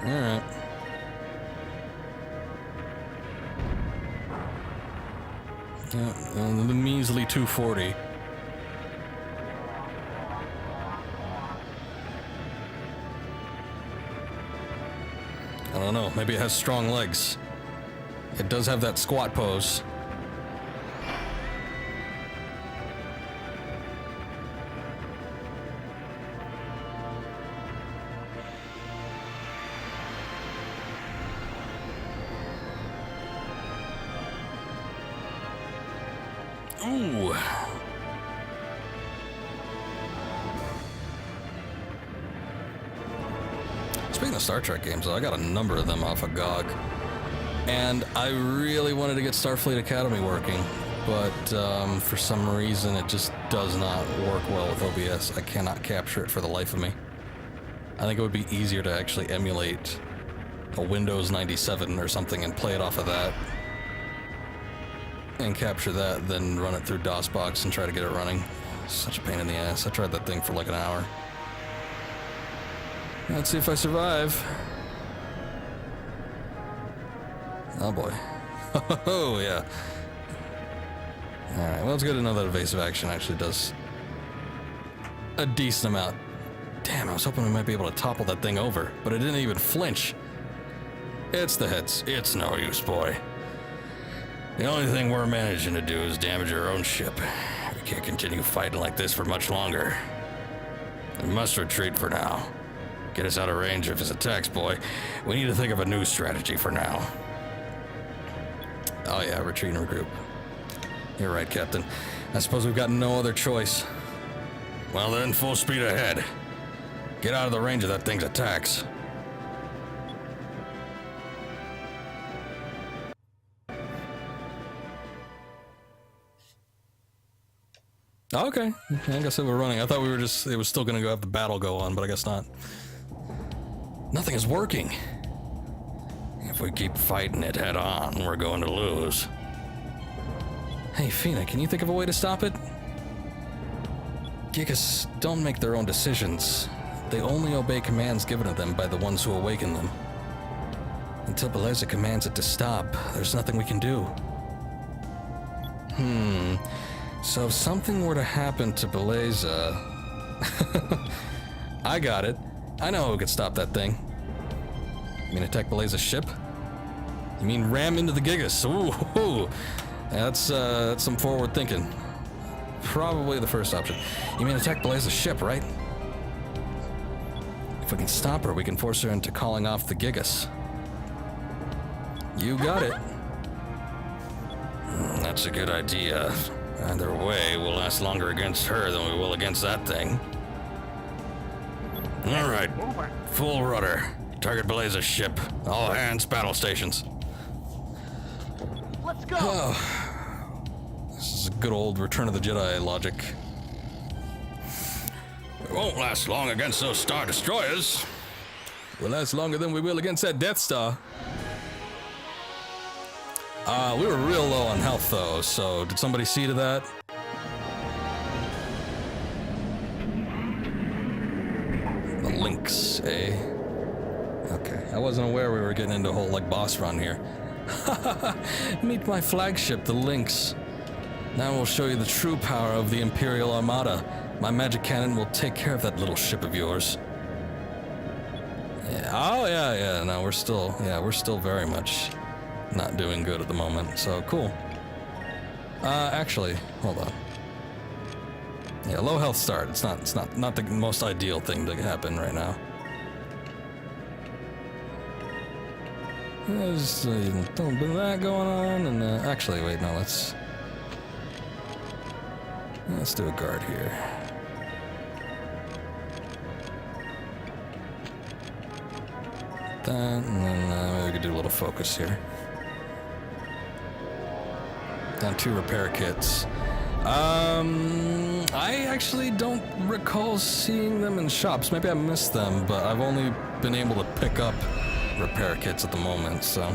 Alright. Yeah, the measly 240. I don't know, maybe it has strong legs. It does have that squat pose. Ooh. speaking of Star Trek games, though, I got a number of them off of GOG. And I really wanted to get Starfleet Academy working, but for some reason it just does not work well with OBS. I cannot capture it for the life of me. I think it would be easier to actually emulate a Windows 97 or something and play it off of that. And capture that, then run it through DOSBox and try to get it running. Such a pain in the ass. I tried that thing for like an hour. Let's see if I survive. Oh boy. Oh yeah. Alright, well it's good to know that evasive action actually does a decent amount. Damn, I was hoping we might be able to topple that thing over, but it didn't even flinch. It's the hits. It's no use, boy. The only thing we're managing to do is damage our own ship. We can't continue fighting like this for much longer. We must retreat for now. Get us out of range of his attacks, boy. We need to think of a new strategy for now. Oh yeah, retreat and regroup. You're right, Captain. I suppose we've got no other choice. Well then, full speed ahead. Get out of the range of that thing's attacks. Okay, I guess they were running. I thought we were just, it was still gonna have the battle go on, but I guess not. Nothing is working. If we keep fighting it head on, we're going to lose. Hey, Fina, can you think of a way to stop it? Gigas don't make their own decisions. They only obey commands given to them by the ones who awaken them. Until Beleza commands it to stop, there's nothing we can do. So if something were to happen to Beleza... I got it. I know who could stop that thing. You mean attack Beleza's ship? You mean ram into the Gigas? Ooh, that's some forward thinking. Probably the first option. You mean attack Beleza's ship, right? If we can stop her, we can force her into calling off the Gigas. You got it. That's a good idea. Either way, we'll last longer against her than we will against that thing. All right, full rudder. Target Beleza's ship. All hands, battle stations. Let's go. Oh, this is a good old Return of the Jedi logic. We won't last long against those Star Destroyers. We'll last longer than we will against that Death Star. We were real low on health though, so did somebody see to that? The Lynx, eh? Okay, I wasn't aware we were getting into a whole like boss run here. Meet my flagship, the Lynx. Now we'll show you the true power of the Imperial Armada. My magic cannon will take care of that little ship of yours. Yeah. Oh yeah. No, we're still very much not doing good at the moment. So cool. Actually, hold on. Yeah, low health start. It's not the most ideal thing to happen right now. There's a little bit of that going on, and actually, wait, no, let's do a guard here. That, and then maybe we could do a little focus here. And 2 repair kits. I actually don't recall seeing them in shops. Maybe I missed them, but I've only been able to pick up repair kits at the moment, so.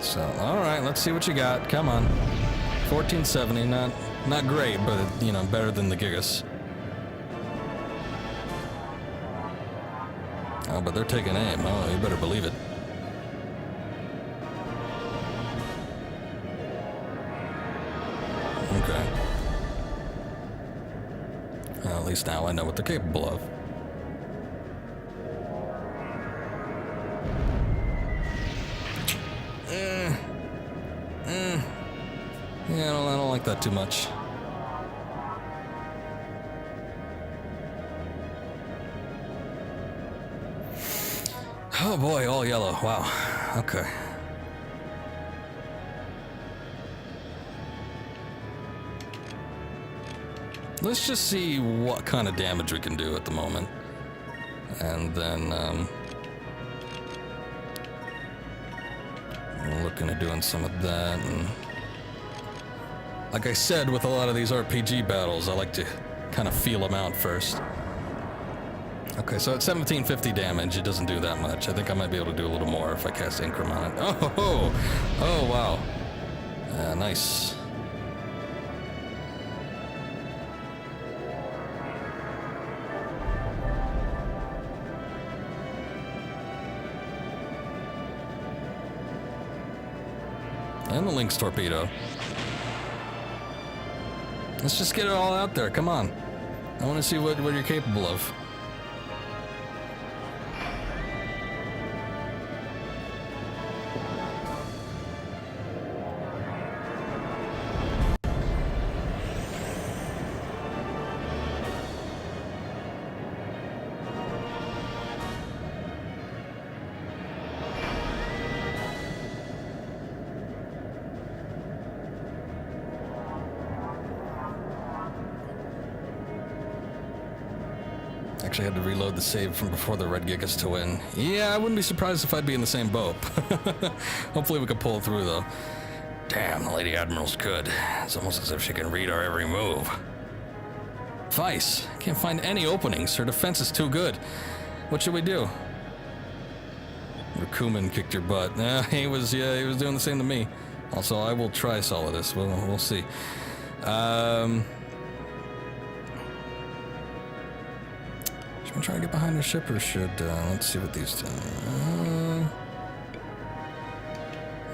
So, alright, let's see what you got. Come on. 1470, not great, but, you know, better than the Gigas. Oh, but they're taking aim. Oh, you better believe it. Okay. Well, at least now I know what they're capable of. Yeah, I don't like that too much. Oh boy, all yellow. Wow. Okay. Let's just see what kind of damage we can do at the moment. And then, we're looking at doing some of that. And like I said, with a lot of these RPG battles, I like to kind of feel them out first. Okay, so at 1750 damage, it doesn't do that much. I think I might be able to do a little more if I cast Increment on it. Oh, wow. Nice. And the Lynx torpedo. Let's just get it all out there. Come on. I want to see what you're capable of. Actually had to reload the save from before the red gigas to win. Yeah, I wouldn't be surprised if I'd be in the same boat. Hopefully we can pull it through, though. Damn, the Lady Admiral's good. It's almost as if she can read our every move. Vice, can't find any openings. Her defense is too good. What should we do? Rakuman kicked your butt. He was doing the same to me. Also, I will try Solidus. We'll see. I'm trying to get behind the ship, or should, let's see what these do.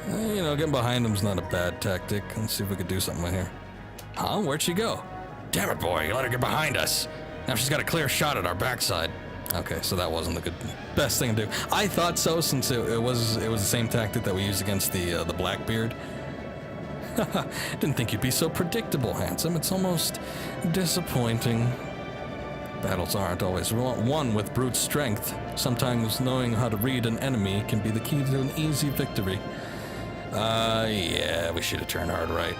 You know, getting behind them's not a bad tactic. Let's see if we could do something right here. Huh? Where'd she go? Damn it, boy, you let her get behind us. Now she's got a clear shot at our backside. Okay, so that wasn't the best thing to do. I thought so, since it was the same tactic that we used against the Blackbeard. Didn't think you'd be so predictable, handsome. It's almost disappointing. Battles aren't always won with brute strength. Sometimes knowing how to read an enemy can be the key to an easy victory. Yeah, we should have turned hard right.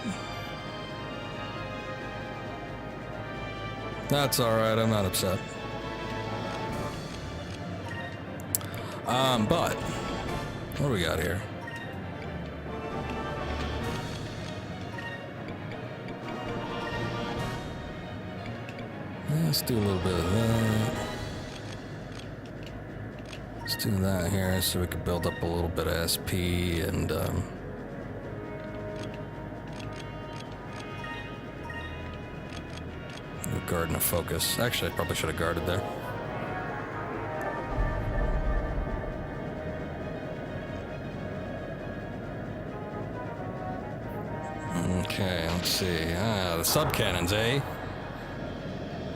That's alright, I'm not upset. But what do we got here? Let's do a little bit of that. Let's do that here so we can build up a little bit of SP and guard and a focus. Actually, I probably should have guarded there. Okay, let's see. The sub-cannons, eh?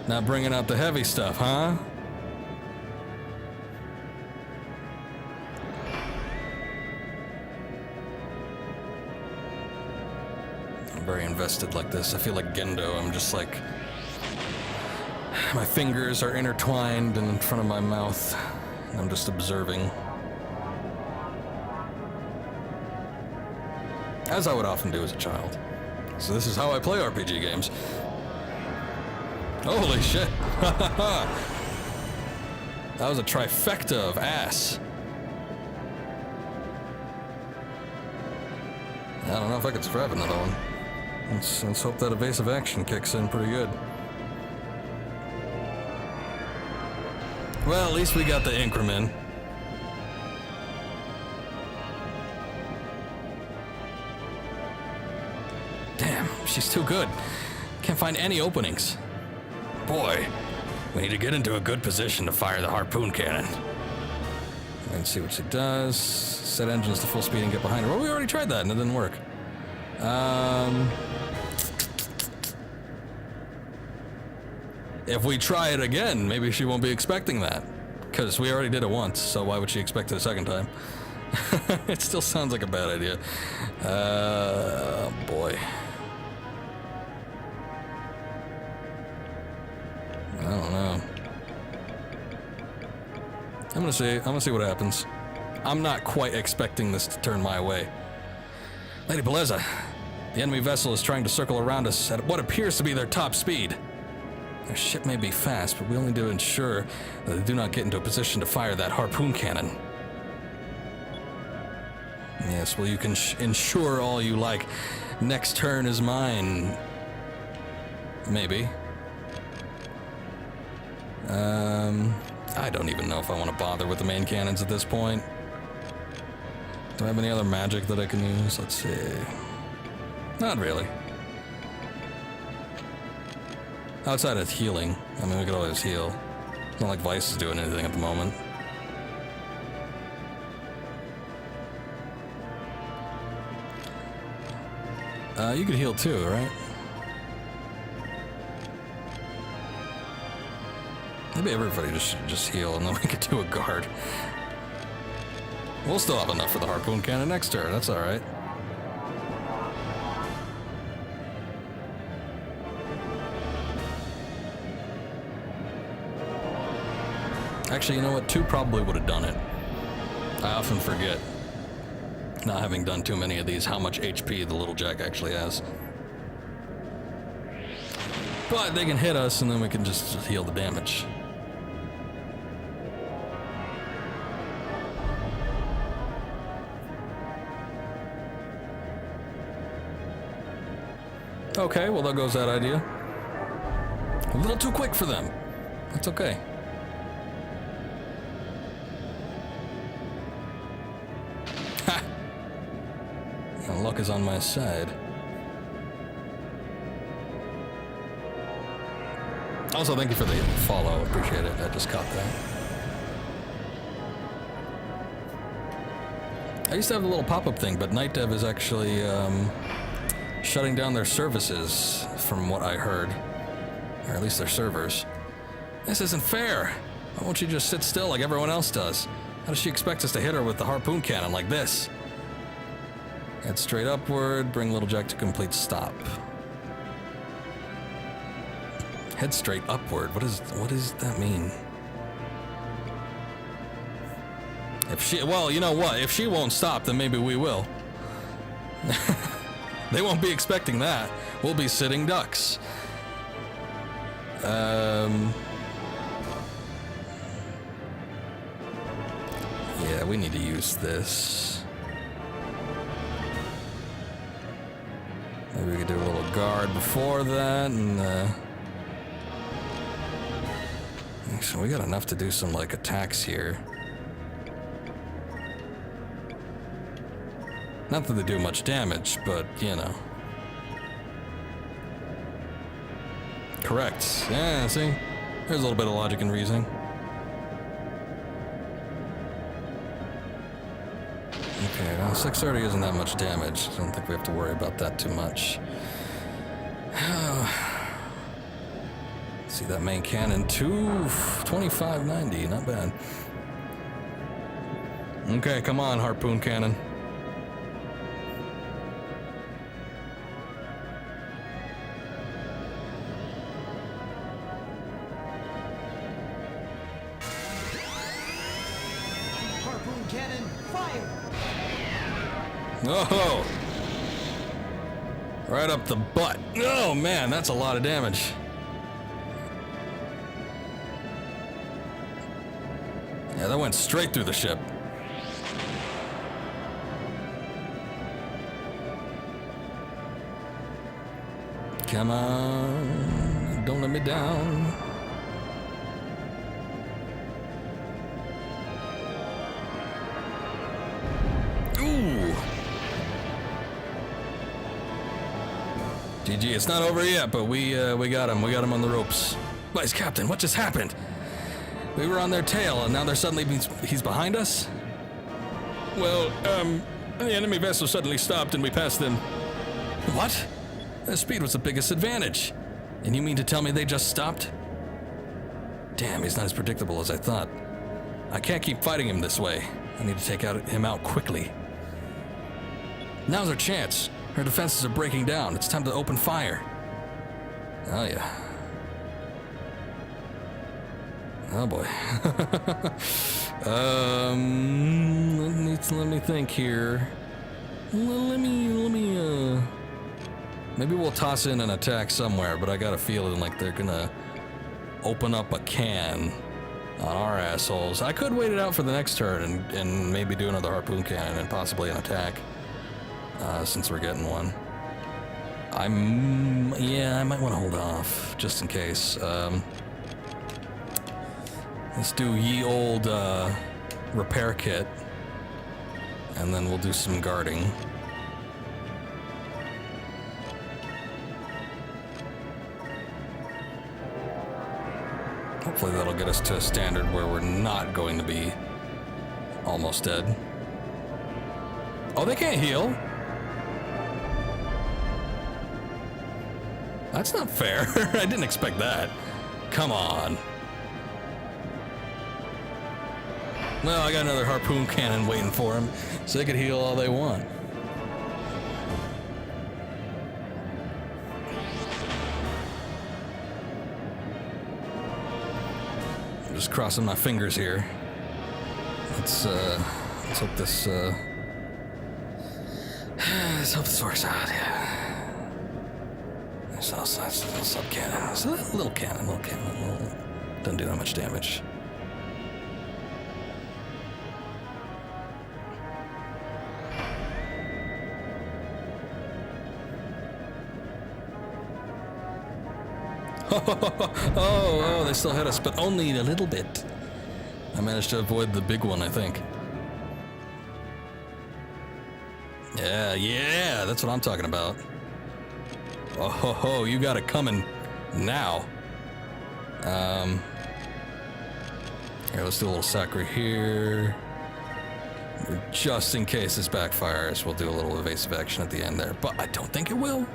Not bringing out the heavy stuff, huh? I'm very invested like this. I feel like Gendo. I'm just like... My fingers are intertwined in front of my mouth. And I'm just observing. As I would often do as a child. So this is how I play RPG games. Holy shit. That was a trifecta of ass. I don't know if I could survive another one. Let's hope that evasive action kicks in pretty good. Well, at least we got the increment. Damn, she's too good. Can't find any openings. Boy, we need to get into a good position to fire the harpoon cannon. Let's see what she does. Set engines to full speed and get behind her. Well, we already tried that and it didn't work. If we try it again, maybe she won't be expecting that. Because we already did it once, so why would she expect it a second time? It still sounds like a bad idea. Boy. I don't know. I'm gonna see what happens. I'm not quite expecting this to turn my way. Lady Beleza, the enemy vessel is trying to circle around us at what appears to be their top speed. Their ship may be fast, but we only need to ensure that they do not get into a position to fire that harpoon cannon. Yes, well, you can ensure all you like. Next turn is mine. Maybe. I don't even know if I want to bother with the main cannons at this point. Do I have any other magic that I can use? Let's see. Not really. Outside of healing. I mean, we could always heal. It's not like Vice is doing anything at the moment. You could heal too, right? Maybe everybody should just heal and then we could do a guard. We'll still have enough for the harpoon cannon next turn, that's alright. Actually, you know what? 2 probably would have done it. I often forget, not having done too many of these, how much HP the little jack actually has. But they can hit us and then we can just heal the damage. Okay, well there goes that idea. A little too quick for them. That's okay. Ha! Well, luck is on my side. Also, thank you for the follow. Appreciate it. I just caught that. I used to have a little pop-up thing, but Night Dev is actually shutting down their services, from what I heard. Or at least their servers. This isn't fair. Why won't she just sit still like everyone else does? How does she expect us to hit her with the harpoon cannon like this? Head straight upward, bring Little Jack to complete stop. Head straight upward. What does that mean? If she, well, you know what? If she won't stop, then maybe we will. They won't be expecting that. We'll be sitting ducks. Yeah, we need to use this. Maybe we could do a little guard before that, and so we got enough to do some like attacks here. Not that they do much damage, but you know. Correct. Yeah, see? There's a little bit of logic and reasoning. Okay, well, 630 isn't that much damage. I don't think we have to worry about that too much. See that main cannon, 2590, not bad. Okay, come on, harpoon cannon. Harpoon cannon, fire! Oh! Right up the butt. Oh man, that's a lot of damage. Yeah, that went straight through the ship. Come on, don't let me down. Ooh. GG, it's not over yet, but we got him. We got him on the ropes. Vice Captain, what just happened? We were on their tail, and now they're suddenly he's behind us? Well, the enemy vessel suddenly stopped and we passed them. What? Their speed was the biggest advantage. And you mean to tell me they just stopped? Damn, he's not as predictable as I thought. I can't keep fighting him this way. I need to take him out quickly. Now's our chance. Her defenses are breaking down. It's time to open fire. Oh yeah. Oh boy. Let me think here. Let me maybe we'll toss in an attack somewhere, but I got a feeling like they're gonna open up a can on our assholes. I could wait it out for the next turn and maybe do another harpoon cannon and possibly an attack, since we're getting one. Yeah, I might want to hold off just in case. Let's do ye old repair kit, and then we'll do some guarding. Hopefully that'll get us to a standard where we're not going to be almost dead. Oh, they can't heal? That's not fair. I didn't expect that. Come on. Well, I got another harpoon cannon waiting for him, so they could heal all they want. I'm just crossing my fingers here. Let's hope this, let's hope this works out, yeah. There's also a sub cannon. It's a little cannon. Doesn't do that much damage. Oh, they still hit us, but only a little bit. I managed to avoid the big one, I think. Yeah, that's what I'm talking about. Oh, you got it coming now. Here, let's do a little sacre here. Just in case this backfires, we'll do a little evasive action at the end there, but I don't think it will.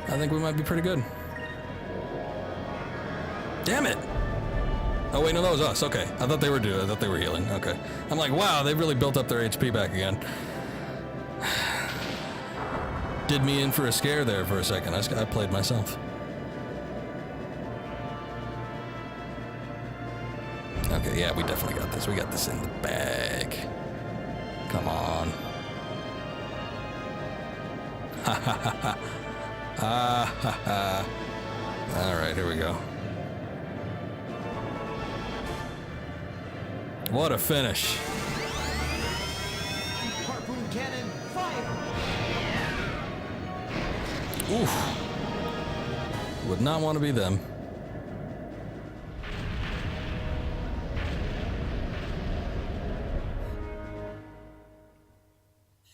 I think we might be pretty good. Damn it! Oh wait, no, that was us. Okay, I thought they were healing. Okay, I'm like, wow, they've really built up their HP back again. Did me in for a scare there for a second. I played myself. Okay, yeah, we definitely got this. We got this in the bag. Come on. Ha ha ha ha. Ah, ha, ha. All right, here we go. What a finish. Harpoon cannon, fire! Oof. Would not want to be them.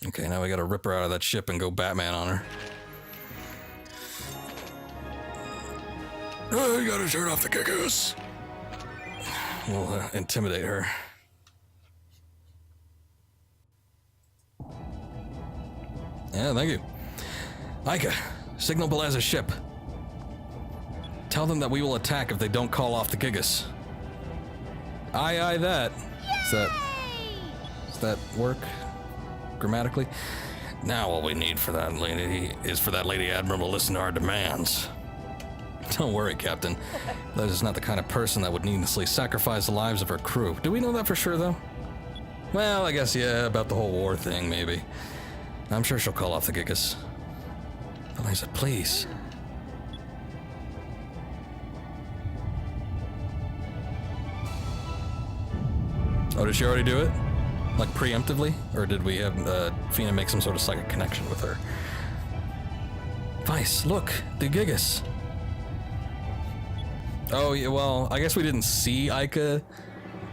Okay, now we gotta rip her out of that ship and go Batman on her. Oh, you gotta turn off the kickers. We'll intimidate her. Yeah, thank you. Ica, signal Belaz's ship. Tell them that we will attack if they don't call off the Gigas. Aye, that. Does that work grammatically? Now all we need for that lady is for that Lady Admiral to listen to our demands. Don't worry, Captain. That is not the kind of person that would needlessly sacrifice the lives of her crew. Do we know that for sure, though? Well, I guess, yeah, about the whole war thing, maybe. I'm sure she'll call off the Gigas. Eliza, please. Oh, did she already do it? Like, preemptively? Or did we have Fina make some sort of psychic connection with her? Vice, look! The Gigas! Oh, yeah, well, I guess we didn't see Ica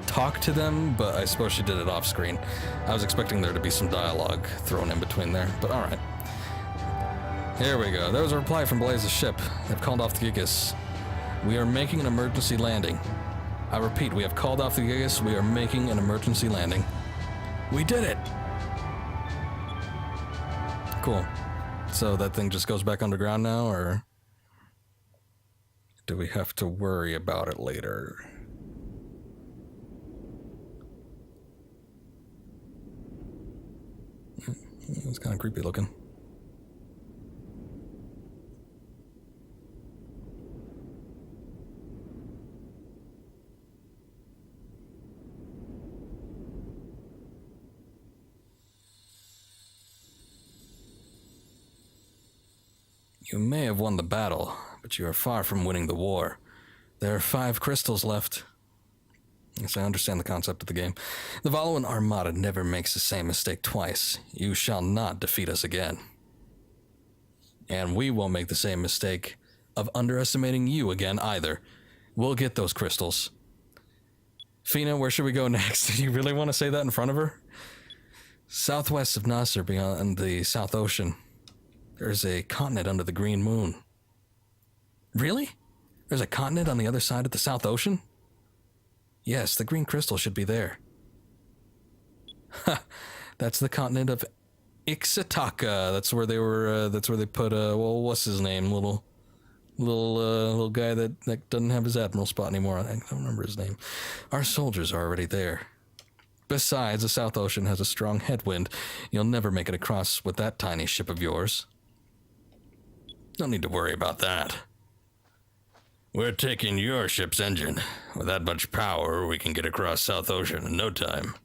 talk to them, but I suppose she did it off screen. I was expecting there to be some dialogue thrown in between there, but alright. Here we go. There was a reply from Blaze's ship. They've called off the Gigas. We are making an emergency landing. I repeat, we have called off the Gigas. We are making an emergency landing. We did it! Cool. So that thing just goes back underground now, or do we have to worry about it later? It's kind of creepy looking. You may have won the battle, but you are far from winning the war. There are 5 crystals left. Yes, I understand the concept of the game. The Valoan Armada never makes the same mistake twice. You shall not defeat us again. And we won't make the same mistake of underestimating you again either. We'll get those crystals. Fina, where should we go next? Do you really want to say that in front of her? Southwest of Nasser, beyond the South Ocean, there's a continent under the green moon. Really? There's a continent on the other side of the South Ocean? Yes, the green crystal should be there. Ha! That's the continent of Ixataka. That's where they were. That's where they put. Well, what's his name? Little guy that doesn't have his admiral spot anymore. I don't remember his name. Our soldiers are already there. Besides, the South Ocean has a strong headwind. You'll never make it across with that tiny ship of yours. No need to worry about that. We're taking your ship's engine. With that much power, we can get across South Ocean in no time.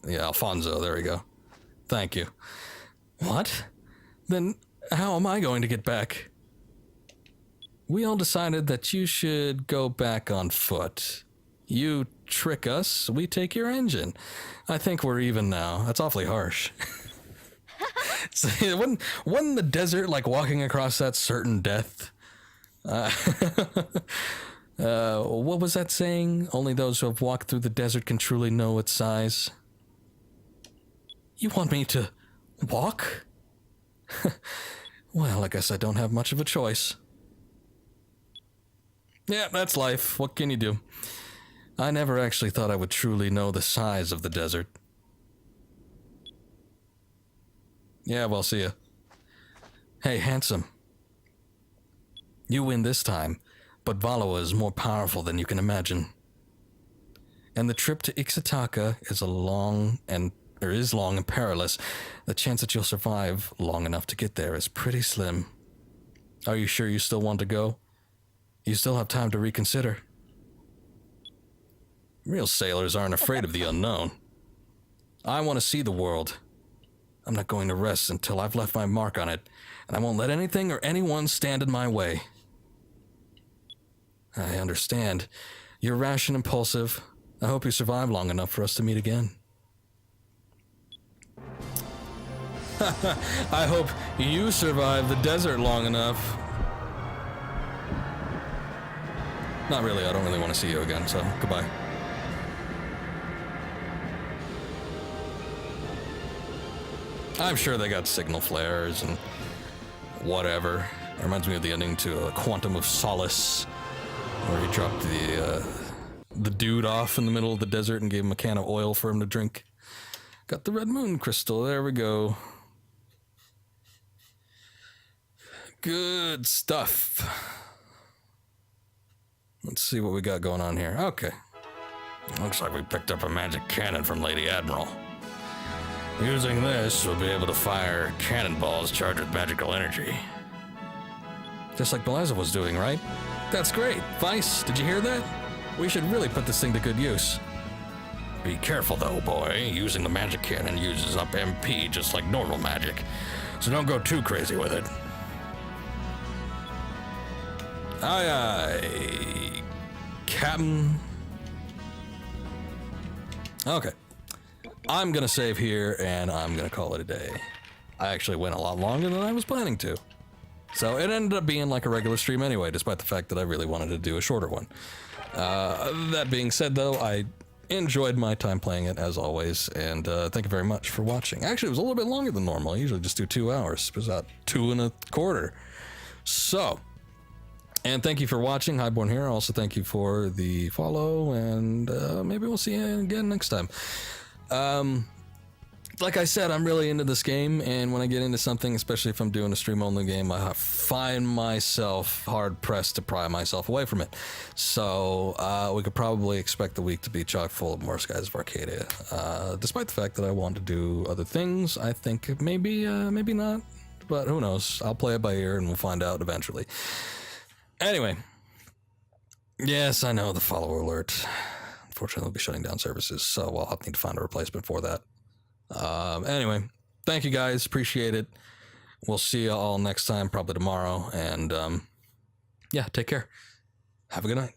Yeah, Alfonso, there we go. Thank you. What? Then how am I going to get back? We all decided that you should go back on foot. You trick us, we take your engine. I think we're even now. That's awfully harsh. So, wasn't the desert like walking across that certain death? What was that saying? Only those who have walked through the desert can truly know its size. You want me to walk? Well, I guess I don't have much of a choice. Yeah, that's life. What can you do? I never actually thought I would truly know the size of the desert. Yeah, well, see ya. Hey, handsome. You win this time, but Valoa is more powerful than you can imagine. And the trip to Ixataka is long and perilous. The chance that you'll survive long enough to get there is pretty slim. Are you sure you still want to go? You still have time to reconsider. Real sailors aren't afraid of the unknown. I want to see the world. I'm not going to rest until I've left my mark on it, and I won't let anything or anyone stand in my way. I understand. You're rash and impulsive. I hope you survive long enough for us to meet again. I hope you survive the desert long enough. Not really, I don't really want to see you again, so goodbye. I'm sure they got signal flares and whatever. It reminds me of the ending to Quantum of Solace, where he dropped the dude off in the middle of the desert and gave him a can of oil for him to drink. Got the red moon crystal, there we go. Good stuff. Let's see what we got going on here. Okay. Looks like we picked up a magic cannon from Lady Admiral. Using this, we'll be able to fire cannonballs charged with magical energy. Just like Beliza was doing, right? That's great. Vice, did you hear that? We should really put this thing to good use. Be careful though, boy. Using the magic cannon uses up MP just like normal magic. So don't go too crazy with it. Aye aye, Captain. Okay. I'm gonna save here and I'm gonna call it a day. I actually went a lot longer than I was planning to. So it ended up being like a regular stream anyway, despite the fact that I really wanted to do a shorter one. That being said though, I enjoyed my time playing it as always, and thank you very much for watching. Actually, it was a little bit longer than normal. I usually just do 2 hours. It was about 2 1/4. So, and thank you for watching, Highborn here. Also thank you for the follow, and maybe we'll see you again next time. Like I said, I'm really into this game, and when I get into something, especially if I'm doing a stream-only game, I find myself hard-pressed to pry myself away from it. So, we could probably expect the week to be chock full of more Skies of Arcadia. Despite the fact that I want to do other things, I think maybe not, but who knows. I'll play it by ear, and we'll find out eventually. Anyway. Yes, I know, the follower alert. Unfortunately, they'll be shutting down services, so I'll need to find a replacement for that. Anyway, thank you guys. Appreciate it. we'll see you all next time, probably tomorrow. And yeah, take care. Have a good night.